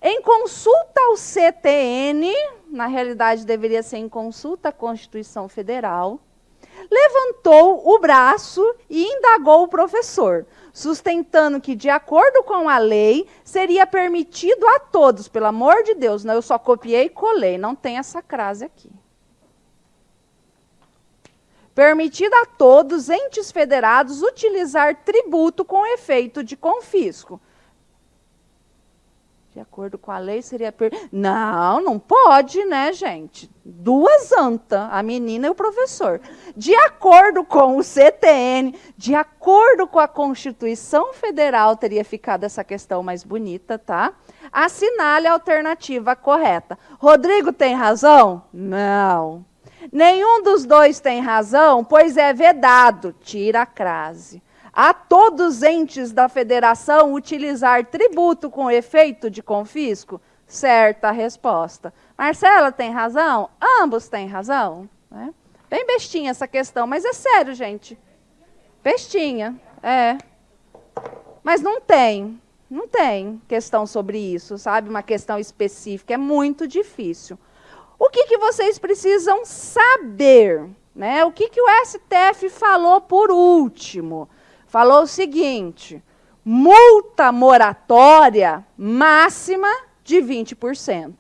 em consulta ao CTN, na realidade deveria ser em consulta à Constituição Federal, levantou o braço e indagou o professor, sustentando que, de acordo com a lei, seria permitido a todos, pelo amor de Deus, não, eu só copiei e colei, não tem essa crase aqui. Permitido a todos, entes federados, utilizar tributo com efeito de confisco. De acordo com a lei, seria... Não pode, né, gente? Duas anta, a menina e o professor. De acordo com o CTN, de acordo com a Constituição Federal, teria ficado essa questão mais bonita, tá? Assinale a alternativa correta. Rodrigo tem razão? Não. Nenhum dos dois tem razão, pois é vedado. Tira a crase. A todos os entes da federação utilizar tributo com efeito de confisco? Certa resposta. Marcela tem razão? Ambos têm razão. Né? Bem bestinha essa questão, mas é sério, gente. Bestinha, é. Mas não tem questão sobre isso, sabe? Uma questão específica, é muito difícil. O que vocês precisam saber? Né? O que o STF falou por último? Falou o seguinte, multa moratória máxima de 20%.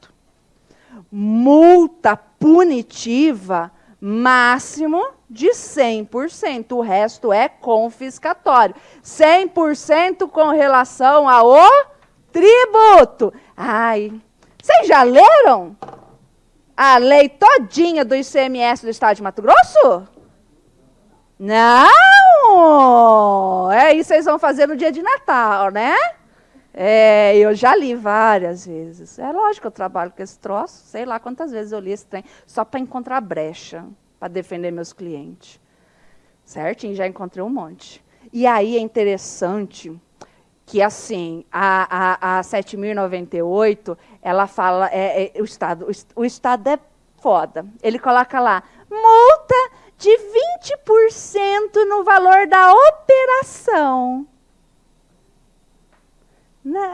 Multa punitiva máximo de 100%. O resto é confiscatório. 100% com relação ao tributo. Ai, vocês já leram a lei todinha do ICMS do Estado de Mato Grosso? Não! É isso que vocês vão fazer no dia de Natal, né? É, eu já li várias vezes. É lógico que eu trabalho com esse troço. Sei lá quantas vezes eu li esse trem. Só para encontrar brecha, para defender meus clientes. Certinho, já encontrei um monte. E aí é interessante que, assim, a 7.098, ela fala... o Estado é foda. Ele coloca lá, multa de 20% no valor da operação.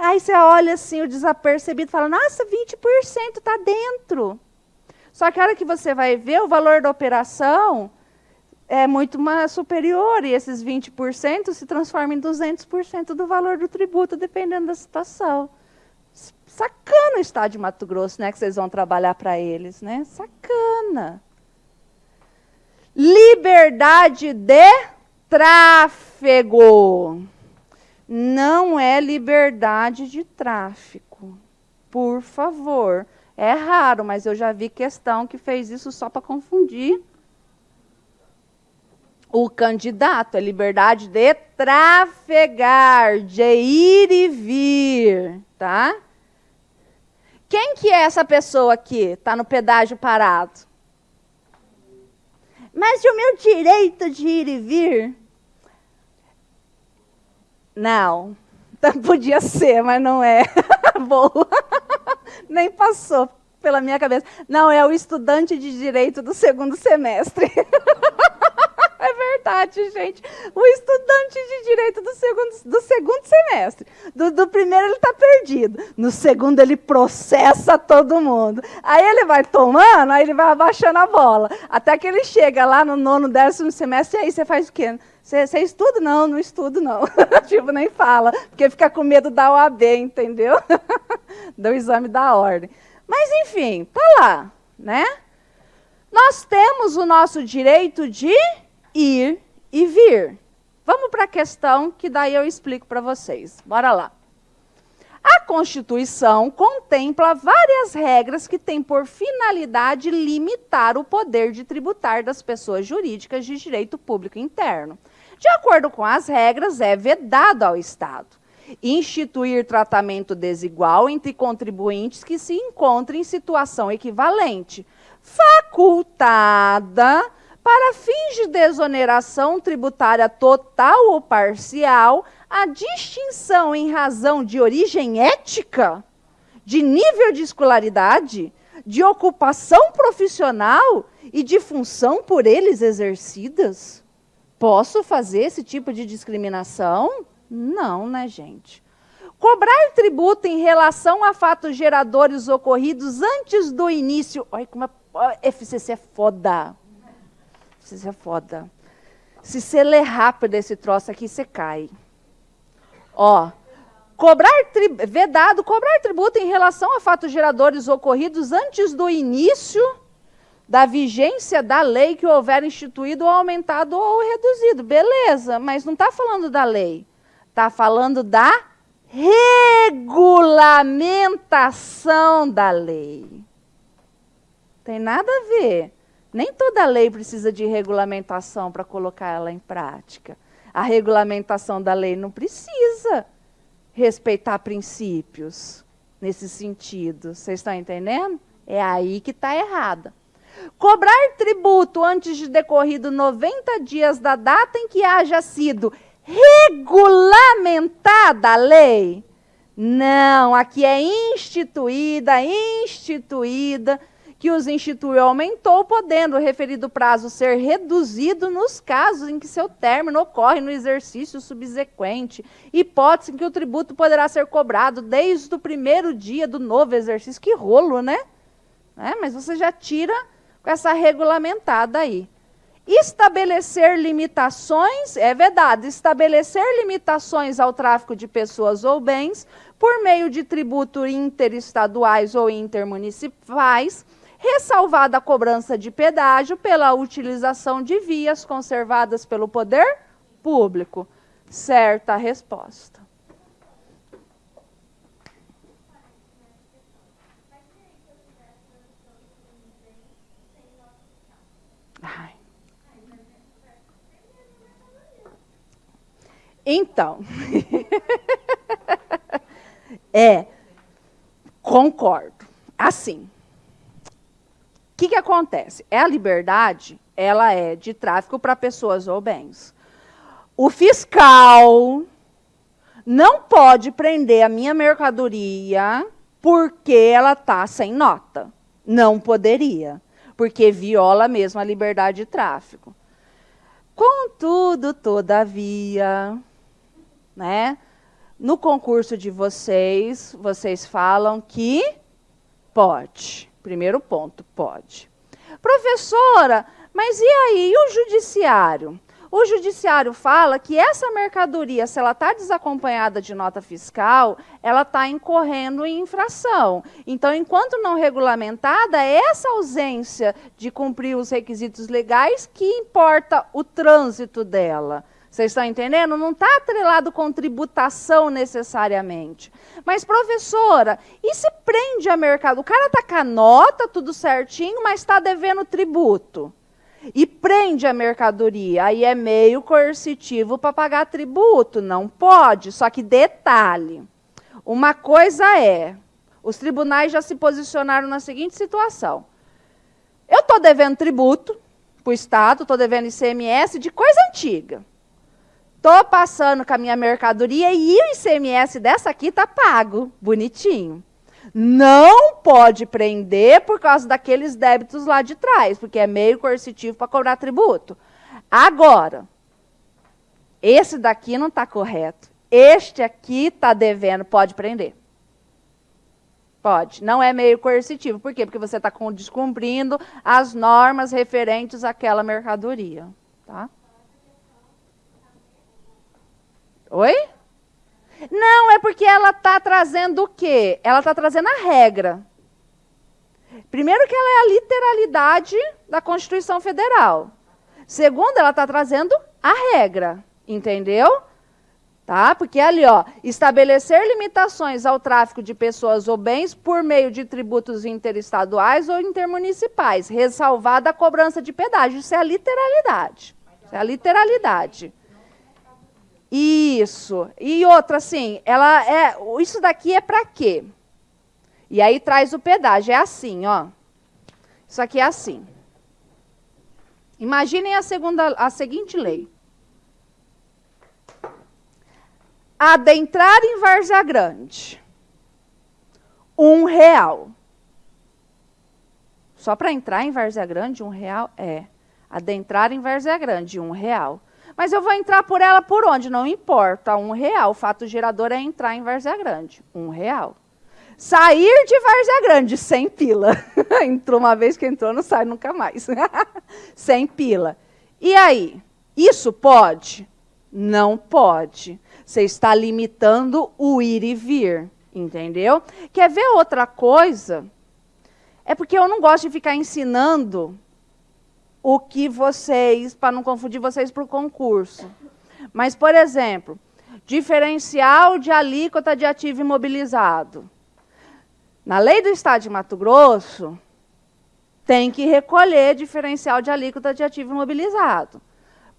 Aí você olha assim, o desapercebido, fala, nossa, 20% está dentro. Só que a hora que você vai ver, o valor da operação é muito mais superior, e esses 20% se transformam em 200% do valor do tributo, dependendo da situação. Sacana o Estado de Mato Grosso, né, que vocês vão trabalhar para eles, né? Sacana. Liberdade de tráfego. Não é liberdade de tráfico. Por favor. É raro, mas eu já vi questão que fez isso só para confundir o candidato. É liberdade de trafegar, de ir e vir, tá? Quem que é essa pessoa aqui? Está no pedágio parado. Mas e o meu direito de ir e vir? Não. Podia ser, mas não é. Boa. Nem passou pela minha cabeça. Não, é o estudante de direito do segundo semestre. É verdade, gente. O estudante de direito do segundo semestre. Do primeiro ele está perdido. No segundo ele processa todo mundo. Aí ele vai tomando, aí ele vai abaixando a bola. Até que ele chega lá no 9º, 10º semestre, e aí você faz o quê? Você estuda? Não, não estudo não. Tipo, nem fala, porque fica com medo da OAB, entendeu? Do exame da ordem. Mas enfim, tá lá, né? Nós temos o nosso direito de ir e vir. Vamos para a questão que daí eu explico para vocês. Bora lá. A Constituição contempla várias regras que têm por finalidade limitar o poder de tributar das pessoas jurídicas de direito público interno. De acordo com as regras, é vedado ao Estado instituir tratamento desigual entre contribuintes que se encontrem em situação equivalente, facultada Para fins de desoneração tributária total ou parcial, a distinção em razão de origem ética, de nível de escolaridade, de ocupação profissional e de função por eles exercidas? Posso fazer esse tipo de discriminação? Não, né, gente? Cobrar tributo em relação a fatos geradores ocorridos antes do início... Olha como FCC é foda. FCC é foda. Se você ler rápido esse troço aqui, você cai. Ó, vedado cobrar tributo em relação a fatos geradores ocorridos antes do início da vigência da lei que houver instituído ou aumentado ou reduzido. Beleza, mas não está falando da lei. Está falando da regulamentação da lei. Tem nada a ver. Nem toda lei precisa de regulamentação para colocar ela em prática. A regulamentação da lei não precisa respeitar princípios nesse sentido. Vocês estão entendendo? É aí que está errada. Cobrar tributo antes de decorrido 90 dias da data em que haja sido regulamentada a lei? Não, aqui é instituída, que os instituiu aumentou, podendo o referido prazo ser reduzido nos casos em que seu término ocorre no exercício subsequente, hipótese em que o tributo poderá ser cobrado desde o primeiro dia do novo exercício. Que rolo, né? Mas você já tira com essa regulamentada aí. Estabelecer limitações, é vedado, estabelecer limitações ao tráfico de pessoas ou bens por meio de tributo interestaduais ou intermunicipais, ressalvada a cobrança de pedágio pela utilização de vias conservadas pelo poder público. Certa resposta. Ai. Então, concordo. Assim, o que acontece? A liberdade, ela é de tráfico para pessoas ou bens. O fiscal não pode prender a minha mercadoria porque ela está sem nota. Não poderia, porque viola mesmo a liberdade de tráfico. Contudo, todavia, no concurso de vocês falam que pode. Primeiro ponto, pode. Professora, mas e aí, e o judiciário? O judiciário fala que essa mercadoria, se ela está desacompanhada de nota fiscal, ela está incorrendo em infração. Então, enquanto não regulamentada, é essa ausência de cumprir os requisitos legais que importa o trânsito dela. Vocês estão entendendo? Não está atrelado com tributação necessariamente. Mas, professora, e se prende a mercadoria? O cara está com a nota, tudo certinho, mas está devendo tributo. E prende a mercadoria, aí é meio coercitivo para pagar tributo, não pode. Só que detalhe, uma coisa os tribunais já se posicionaram na seguinte situação. Eu estou devendo tributo para o Estado, estou devendo ICMS de coisa antiga. Estou passando com a minha mercadoria e o ICMS dessa aqui está pago, bonitinho. Não pode prender por causa daqueles débitos lá de trás, porque é meio coercitivo para cobrar tributo. Agora, esse daqui não está correto. Este aqui está devendo, pode prender. Pode. Não é meio coercitivo. Por quê? Porque você está descumprindo as normas referentes àquela mercadoria. Tá? Oi? Não, é porque ela está trazendo o quê? Ela está trazendo a regra. Primeiro que ela é a literalidade da Constituição Federal. Segundo, ela está trazendo a regra. Entendeu? Tá? Porque ali, estabelecer limitações ao tráfico de pessoas ou bens por meio de tributos interestaduais ou intermunicipais, ressalvada a cobrança de pedágio. Isso é a literalidade. Isso é a literalidade. Isso. E outra, assim, isso daqui é para quê? E aí traz o pedágio. É assim, ó. Isso aqui é assim. Imaginem a seguinte lei. Adentrar em Várzea Grande, R$1. Só para entrar em Várzea Grande, R$1 é. Adentrar em Várzea Grande, R$1. Mas eu vou entrar por ela por onde? Não importa, R$1. O fato gerador é entrar em Várzea Grande, R$1. Sair de Várzea Grande, 100 pila. Entrou uma vez que entrou, não sai nunca mais. 100 pila. E aí? Isso pode? Não pode. Você está limitando o ir e vir, entendeu? Quer ver outra coisa? É porque eu não gosto de ficar ensinando o que vocês, para não confundir vocês para o concurso. Mas, por exemplo, diferencial de alíquota de ativo imobilizado. Na lei do Estado de Mato Grosso, tem que recolher diferencial de alíquota de ativo imobilizado.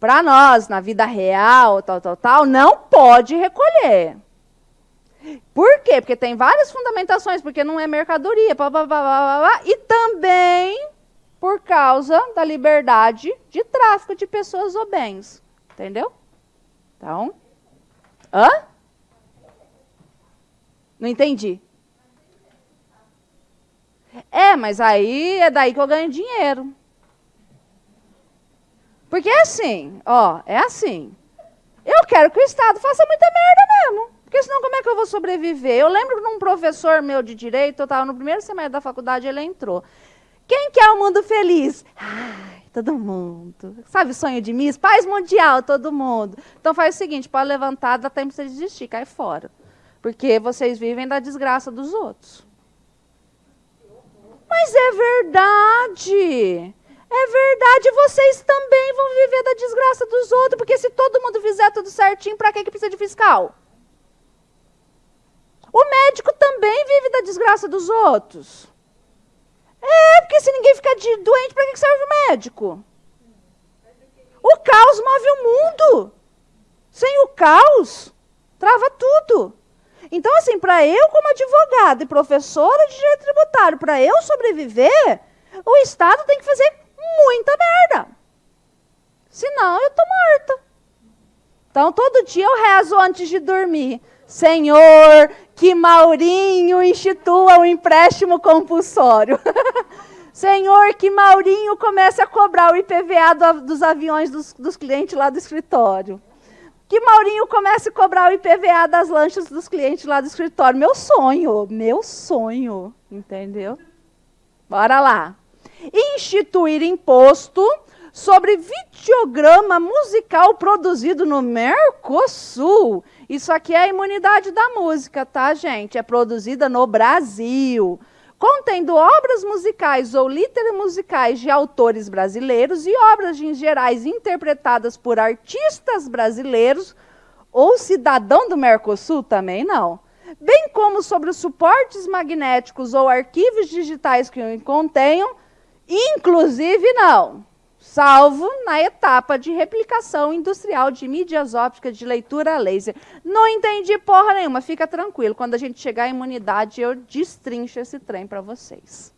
Para nós, na vida real, tal, não pode recolher. Por quê? Porque tem várias fundamentações, porque não é mercadoria, e também por causa da liberdade de tráfico de pessoas ou bens. Entendeu? Então, não entendi. Mas aí é daí que eu ganho dinheiro. Porque é assim, é assim. Eu quero que o Estado faça muita merda mesmo. Porque senão como é que eu vou sobreviver? Eu lembro de um professor meu de direito, eu estava no primeiro semestre da faculdade, ele entrou. Quem quer um mundo feliz? Ai, todo mundo. Sabe o sonho de Miss? Paz mundial, todo mundo. Então faz o seguinte, pode levantar, dá tempo de você desistir, cai fora. Porque vocês vivem da desgraça dos outros. Mas é verdade. É verdade, vocês também vão viver da desgraça dos outros, porque se todo mundo fizer tudo certinho, para que precisa de fiscal? O médico também vive da desgraça dos outros. Porque se ninguém ficar doente, para que serve o médico? O caos move o mundo. Sem o caos, trava tudo. Então, assim, para eu, como advogada e professora de direito tributário, para eu sobreviver, o Estado tem que fazer muita merda. Senão, eu estou morta. Então, todo dia eu rezo antes de dormir. Senhor, que Maurinho institua o empréstimo compulsório. Senhor, que Maurinho comece a cobrar o IPVA dos aviões dos clientes lá do escritório. Que Maurinho comece a cobrar o IPVA das lanchas dos clientes lá do escritório. Meu sonho, entendeu? Bora lá. Instituir imposto sobre videograma musical produzido no Mercosul. Isso aqui é a imunidade da música, tá, gente? É produzida no Brasil. Contendo obras musicais ou literas musicais de autores brasileiros e obras em gerais interpretadas por artistas brasileiros ou cidadão do Mercosul, também não. Bem como sobre os suportes magnéticos ou arquivos digitais que o contenham, inclusive não, salvo na etapa de replicação industrial de mídias ópticas de leitura laser. Não entendi porra nenhuma, fica tranquilo. Quando a gente chegar à imunidade, eu destrincho esse trem para vocês.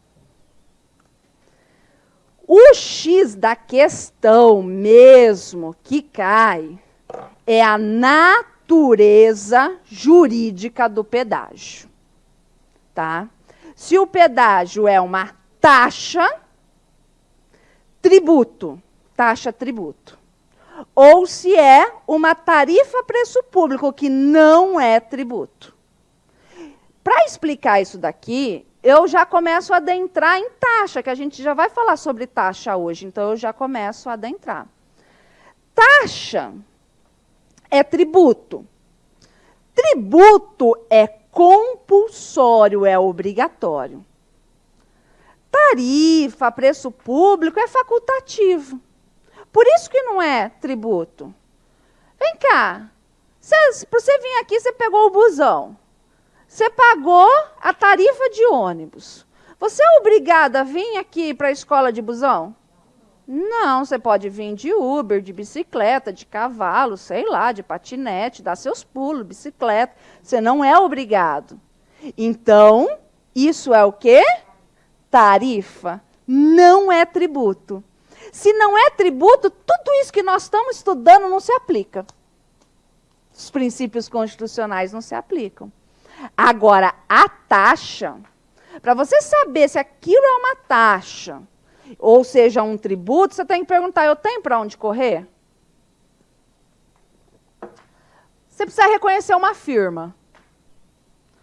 O X da questão mesmo que cai é a natureza jurídica do pedágio. Tá? Se o pedágio é uma taxa, tributo, taxa tributo. Ou se é uma tarifa preço público, que não é tributo. Para explicar isso daqui, eu já começo a adentrar em taxa, que a gente já vai falar sobre taxa hoje, então eu já começo a adentrar. Taxa é tributo. Tributo é compulsório, é obrigatório. Tarifa, preço público é facultativo. Por isso que não é tributo. Vem cá, para você vir aqui, você pegou o busão. Você pagou a tarifa de ônibus. Você é obrigada a vir aqui para a escola de busão? Não, você pode vir de Uber, de bicicleta, de cavalo, sei lá, de patinete, dar seus pulos, bicicleta. Você não é obrigado. Então, isso é o quê? Tarifa. Não é tributo. Se não é tributo, tudo isso que nós estamos estudando não se aplica. Os princípios constitucionais não se aplicam. Agora, a taxa, para você saber se aquilo é uma taxa, ou seja, um tributo, você tem que perguntar, eu tenho para onde correr? Você precisa reconhecer uma firma.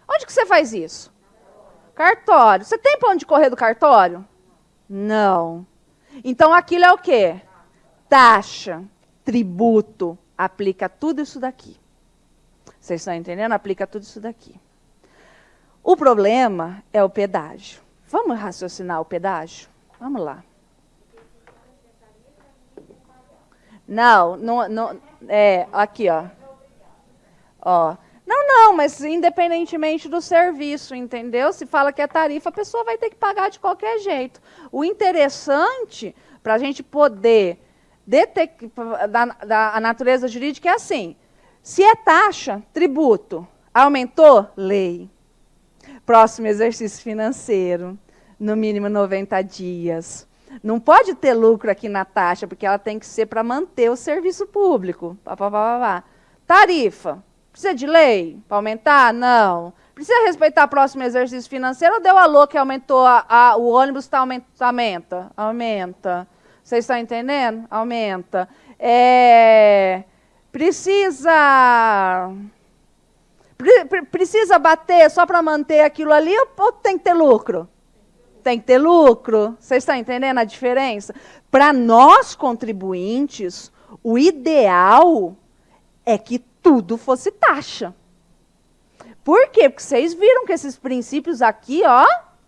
Onde que você faz isso? Cartório. Você tem para onde correr do cartório? Não. Então, aquilo é o quê? Taxa, tributo, aplica tudo isso daqui. Vocês estão entendendo? Aplica tudo isso daqui. O problema é o pedágio. Vamos raciocinar o pedágio? Vamos lá. Não, aqui, ó. Não, mas independentemente do serviço, entendeu? Se fala que é tarifa, a pessoa vai ter que pagar de qualquer jeito. O interessante, para a gente poder da natureza jurídica, é assim. Se é taxa, tributo, aumentou, lei. Próximo exercício financeiro, no mínimo 90 dias. Não pode ter lucro aqui na taxa, porque ela tem que ser para manter o serviço público. Tarifa. Precisa de lei para aumentar? Não. Precisa respeitar o próximo exercício financeiro ou deu alô que aumentou, o ônibus aumenta? Aumenta. Vocês estão entendendo? Aumenta. Precisa bater só para manter aquilo ali ou tem que ter lucro? Tem que ter lucro. Vocês estão entendendo a diferença? Para nós, contribuintes, o ideal é que tudo fosse taxa. Por quê? Porque vocês viram que esses princípios aqui,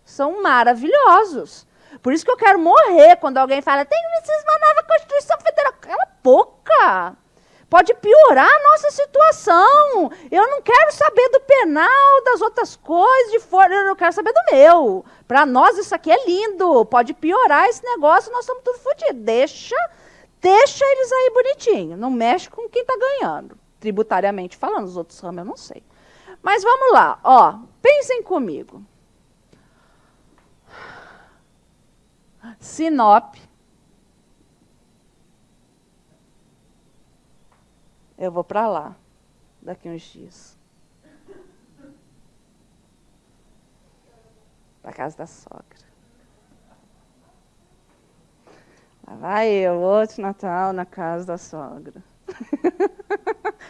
são maravilhosos. Por isso que eu quero morrer quando alguém fala, tem que ser uma nova Constituição Federal. Cala a boca! Pode piorar a nossa situação. Eu não quero saber do penal, das outras coisas, de fora, eu não quero saber do meu. Para nós isso aqui é lindo. Pode piorar esse negócio, nós estamos tudo fodidos. Deixa eles aí bonitinho. Não mexe com quem está ganhando. Tributariamente falando, os outros ramos eu não sei. Mas vamos lá, pensem comigo. Sinop. Eu vou para lá, daqui uns dias. Para casa da sogra. Lá vai eu, outro Natal na casa da sogra.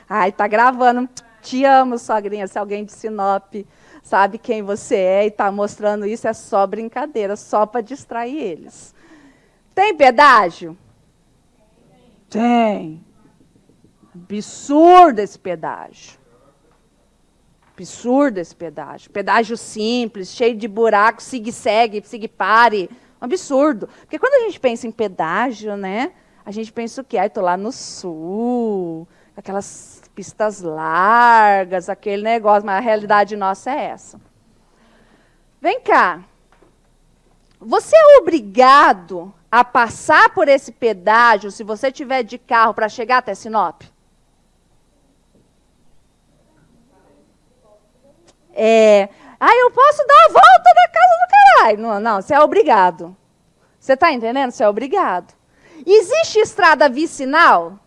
Ai, tá gravando. Te amo, sogrinha. Se alguém de Sinop sabe quem você é e está mostrando isso, é só brincadeira, só para distrair eles. Tem pedágio? Tem. Absurdo esse pedágio. Absurdo esse pedágio. Pedágio simples, cheio de buracos, sigue-segue, sigue-pare. Um absurdo. Porque quando a gente pensa em pedágio, né, a gente pensa o quê? Estou lá no sul, aquelas pistas largas, aquele negócio, mas a realidade nossa é essa. Vem cá. Você é obrigado a passar por esse pedágio se você tiver de carro para chegar até Sinop? Eu posso dar a volta da casa do caralho. Não, você é obrigado. Você está entendendo? Você é obrigado. Existe estrada vicinal?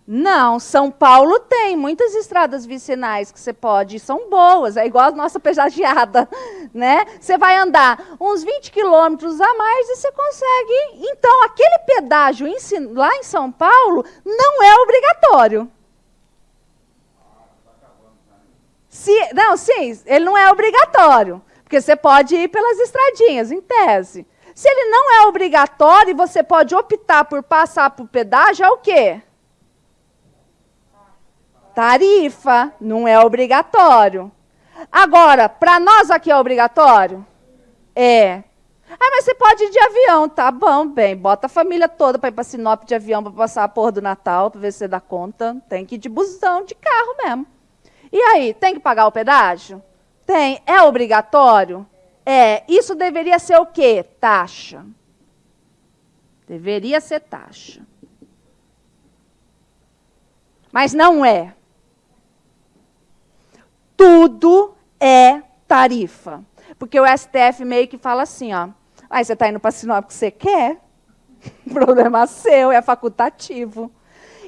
Não, São Paulo tem muitas estradas vicinais que você pode, são boas, é igual a nossa pedagiada, né? Você vai andar uns 20 quilômetros a mais e você consegue. Então, aquele pedágio lá em São Paulo não é obrigatório. Sim, ele não é obrigatório, porque você pode ir pelas estradinhas, em tese. Se ele não é obrigatório e você pode optar por passar por pedágio, é o quê? Tarifa, não é obrigatório. Agora, para nós aqui é obrigatório? É. Mas você pode ir de avião, tá bom, bem. Bota a família toda para ir para Sinop de avião para passar a porra do Natal, para ver se você dá conta. Tem que ir de busão, de carro mesmo. E aí, tem que pagar o pedágio? Tem. É obrigatório? É. Isso deveria ser o quê? Taxa. Deveria ser taxa. Mas não é. Tudo é tarifa. Porque o STF meio que fala assim, você está indo para Sinop porque você quer? Problema seu, é facultativo.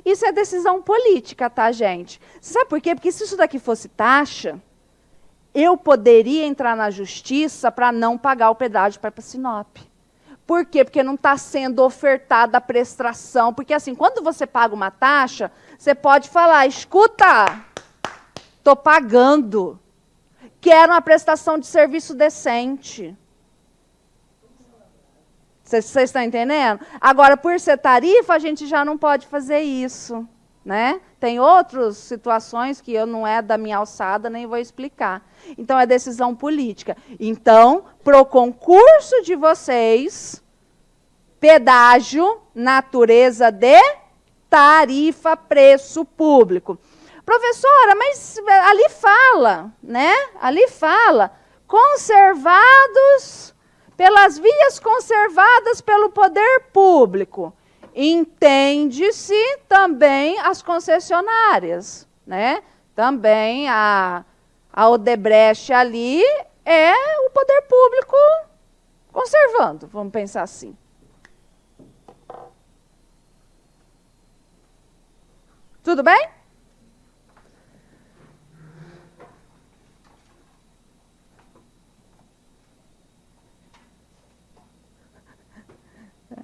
Isso é decisão política, tá, gente? Sabe por quê? Porque se isso daqui fosse taxa, eu poderia entrar na justiça para não pagar o pedágio para ir para Sinop. Por quê? Porque não está sendo ofertada a prestação. Porque, assim, quando você paga uma taxa, você pode falar, escuta, estou pagando, quero uma prestação de serviço decente. Vocês estão entendendo? Agora, por ser tarifa, a gente já não pode fazer isso, né? Tem outras situações que eu não é da minha alçada, nem vou explicar. Então, é decisão política. Então, para o concurso de vocês, pedágio, natureza de tarifa, preço público. Professora, mas ali fala, né? Ali fala, conservados pelas vias conservadas pelo poder público. Entende-se também as concessionárias, né? Também a Odebrecht ali é o poder público conservando, vamos pensar assim. Tudo bem?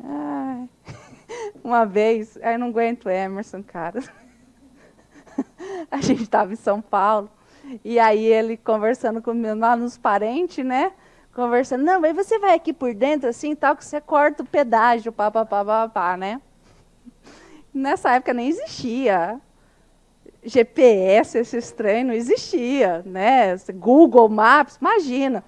Ai. Uma vez, eu não aguento o Emerson, cara. A gente estava em São Paulo, e aí ele conversando comigo, lá nos parentes, né? Conversando, não, mas você vai aqui por dentro, assim, tal, que você corta o pedágio, pá, né? Nessa época nem existia. GPS, esse trem, não existia, né? Google Maps, imagina.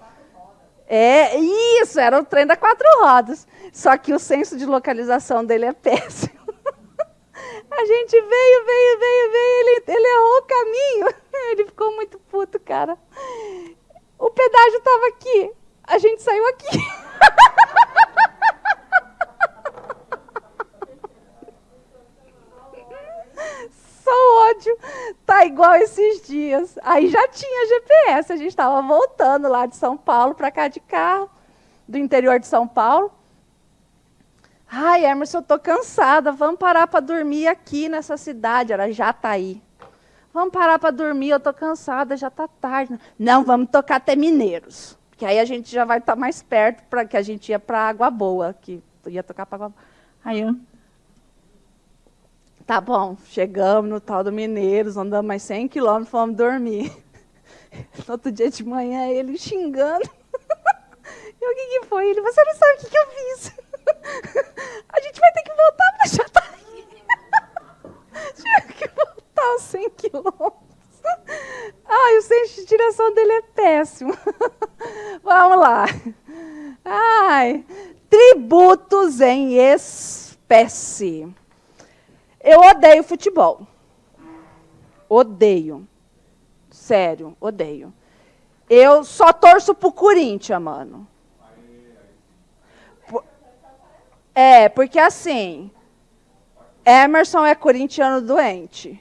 É, isso, era o trem da 4 rodas. Só que o senso de localização dele é péssimo. A gente veio, ele errou o caminho. Ele ficou muito puto, cara. O pedágio estava aqui, a gente saiu aqui. Só ódio. Tá igual esses dias. Aí já tinha GPS, a gente estava voltando lá de São Paulo para cá de carro, do interior de São Paulo. Ai, Emerson, eu tô cansada, vamos parar para dormir aqui nessa cidade. Era Jataí. Vamos parar para dormir, eu tô cansada, já tá tarde. Não, vamos tocar até Mineiros, que aí a gente já vai estar mais perto, para que a gente ia para Água Boa, que ia tocar para Água Boa. Aí eu... Tá bom, chegamos no tal do Mineiros, andamos mais 100 quilômetros, fomos dormir. No outro dia de manhã, ele xingando. E o que foi? Ele, você não sabe o que eu fiz. A gente vai ter que voltar para Jataí. Tive que voltar os 100 quilômetros. Ai, o senso de direção dele é péssimo. Vamos lá. Ai, tributos em espécie. Eu odeio futebol. Odeio. Sério, odeio. Eu só torço pro Corinthians, mano. É, porque assim, Emerson é corintiano doente.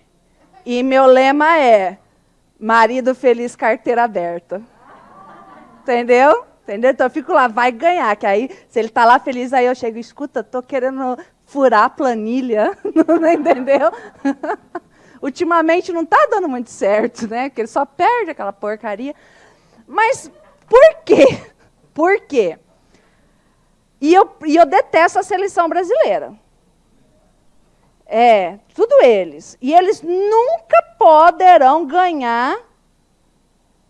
E meu lema é marido feliz, carteira aberta. Entendeu? Entendeu? Então eu fico lá, vai ganhar. Que aí, se ele tá lá feliz, aí eu chego, escuta, tô querendo furar a planilha. Não entendeu? Ultimamente não tá dando muito certo, né? Porque ele só perde aquela porcaria. Mas por quê? Por quê? E eu detesto a seleção brasileira. É, tudo eles. E eles nunca poderão ganhar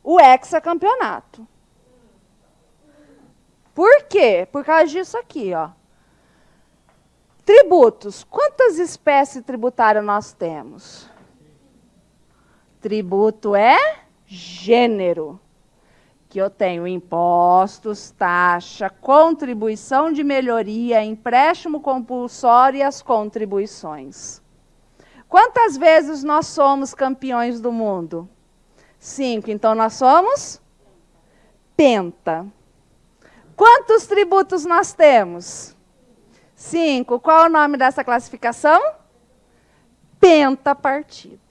o hexacampeonato. Por quê? Por causa disso aqui, ó. Tributos. Quantas espécies tributárias nós temos? Tributo é gênero. Que eu tenho impostos, taxa, contribuição de melhoria, empréstimo compulsório e as contribuições. Quantas vezes nós somos campeões do mundo? 5. Então, nós somos penta. Quantos tributos nós temos? 5. Qual é o nome dessa classificação? Pentapartida.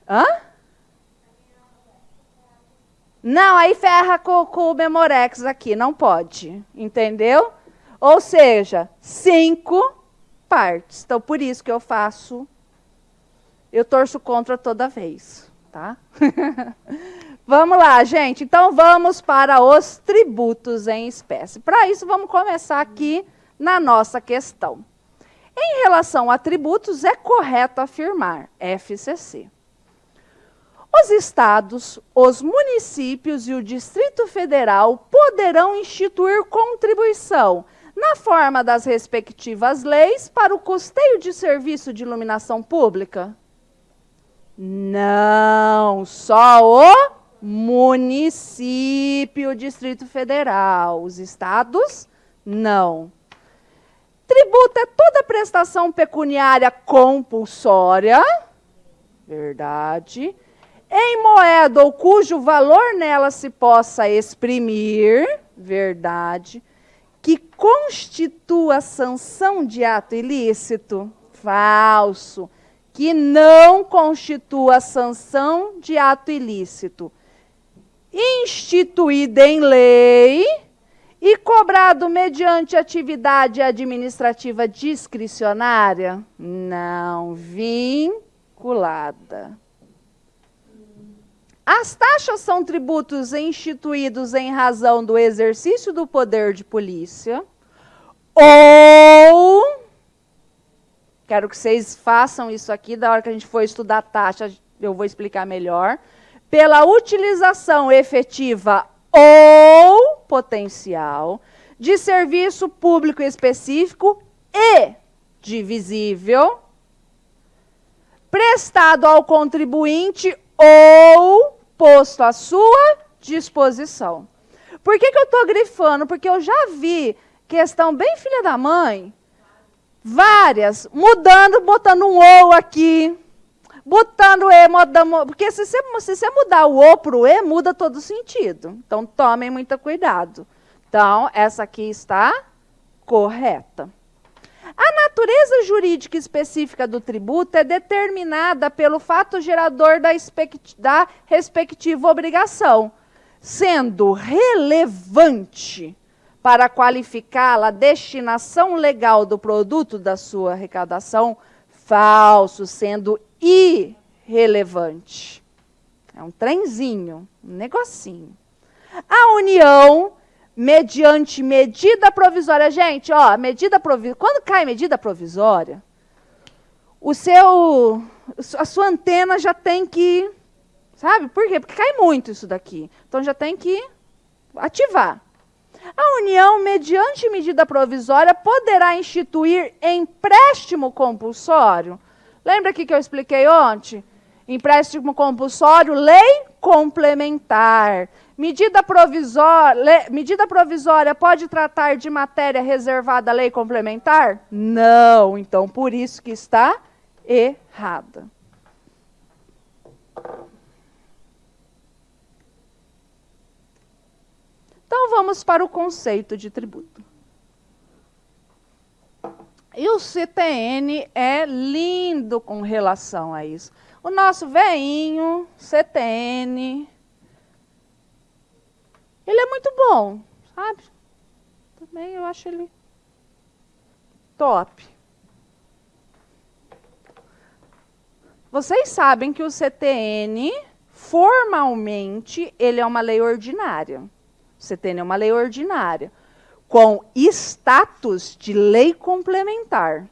Hã? Não, aí ferra com o Memorex aqui, não pode, entendeu? Ou seja, 5 partes. Então, por isso que eu torço contra toda vez, tá? Vamos lá, gente. Então, vamos para os tributos em espécie. Para isso, vamos começar aqui na nossa questão. Em relação a tributos, é correto afirmar, FCC. Os estados, os municípios e o Distrito Federal poderão instituir contribuição na forma das respectivas leis para o custeio de serviço de iluminação pública? Não, só o município, Distrito Federal. Os estados, não. Tributo é toda prestação pecuniária compulsória, verdade, em moeda ou cujo valor nela se possa exprimir, verdade, que constitua sanção de ato ilícito, falso, que não constitua sanção de ato ilícito, instituída em lei e cobrado mediante atividade administrativa discricionária, não vinculada. As taxas são tributos instituídos em razão do exercício do poder de polícia ou, quero que vocês façam isso aqui, da hora que a gente for estudar taxa, eu vou explicar melhor, pela utilização efetiva ou potencial de serviço público específico e divisível, prestado ao contribuinte ou posto à sua disposição. Por que eu estou grifando? Porque eu já vi questão bem filha da mãe, várias, mudando, botando um ou aqui, botando e, porque se você mudar o o para o e, muda todo o sentido. Então, tomem muito cuidado. Então, essa aqui está correta. A natureza jurídica específica do tributo é determinada pelo fato gerador da respectiva obrigação, sendo relevante para qualificá-la a destinação legal do produto da sua arrecadação, falso, sendo irrelevante. É um trenzinho, um negocinho. A União, mediante medida provisória, gente, ó, quando cai medida provisória, a sua antena já tem que, sabe? Por quê? Porque cai muito isso daqui. Então já tem que ativar. A União, mediante medida provisória, poderá instituir empréstimo compulsório. Lembra aqui que eu expliquei ontem? Empréstimo compulsório, lei complementar. Medida provisória pode tratar de matéria reservada à lei complementar? Não. Então, por isso que está errada. Então, vamos para o conceito de tributo. E o CTN é lindo com relação a isso. O nosso veinho, CTN, ele é muito bom, sabe? Também eu acho ele top. Vocês sabem que o CTN, formalmente, ele é uma lei ordinária. O CTN é uma lei ordinária, com status de lei complementar.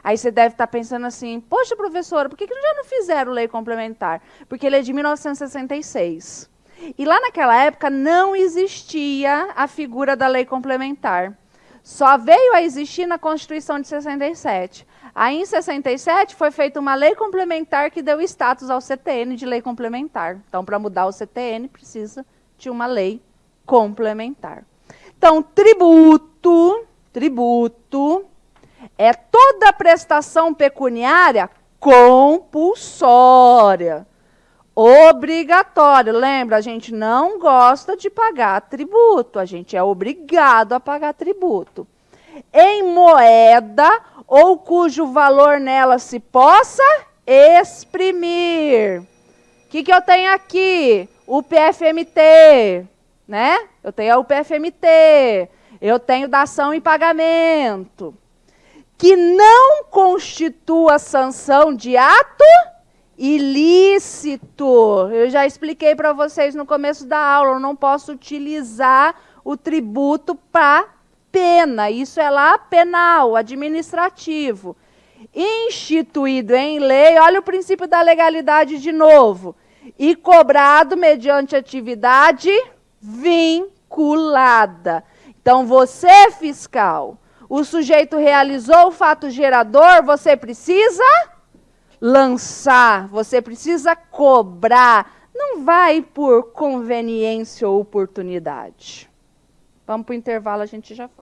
Aí você deve estar pensando assim, poxa, professora, por que já não fizeram lei complementar? Porque ele é de 1966. E lá naquela época não existia a figura da lei complementar. Só veio a existir na Constituição de 67. Aí, em 67, foi feita uma lei complementar que deu status ao CTN de lei complementar. Então, para mudar o CTN, precisa de uma lei complementar. Então, tributo é toda prestação pecuniária compulsória, obrigatória. Lembra, a gente não gosta de pagar tributo, a gente é obrigado a pagar tributo. Em moeda ou cujo valor nela se possa exprimir. O que eu tenho aqui? o PFMT, né? Eu tenho o PFMT, eu tenho dação em pagamento, que não constitua sanção de ato ilícito. Eu já expliquei para vocês no começo da aula, eu não posso utilizar o tributo para pena, isso é lá penal, administrativo. Instituído em lei, olha o princípio da legalidade de novo, e cobrado mediante atividade vinculada. Então, você, fiscal, o sujeito realizou o fato gerador, você precisa lançar, você precisa cobrar. Não vai por conveniência ou oportunidade. Vamos para o intervalo, a gente já fala.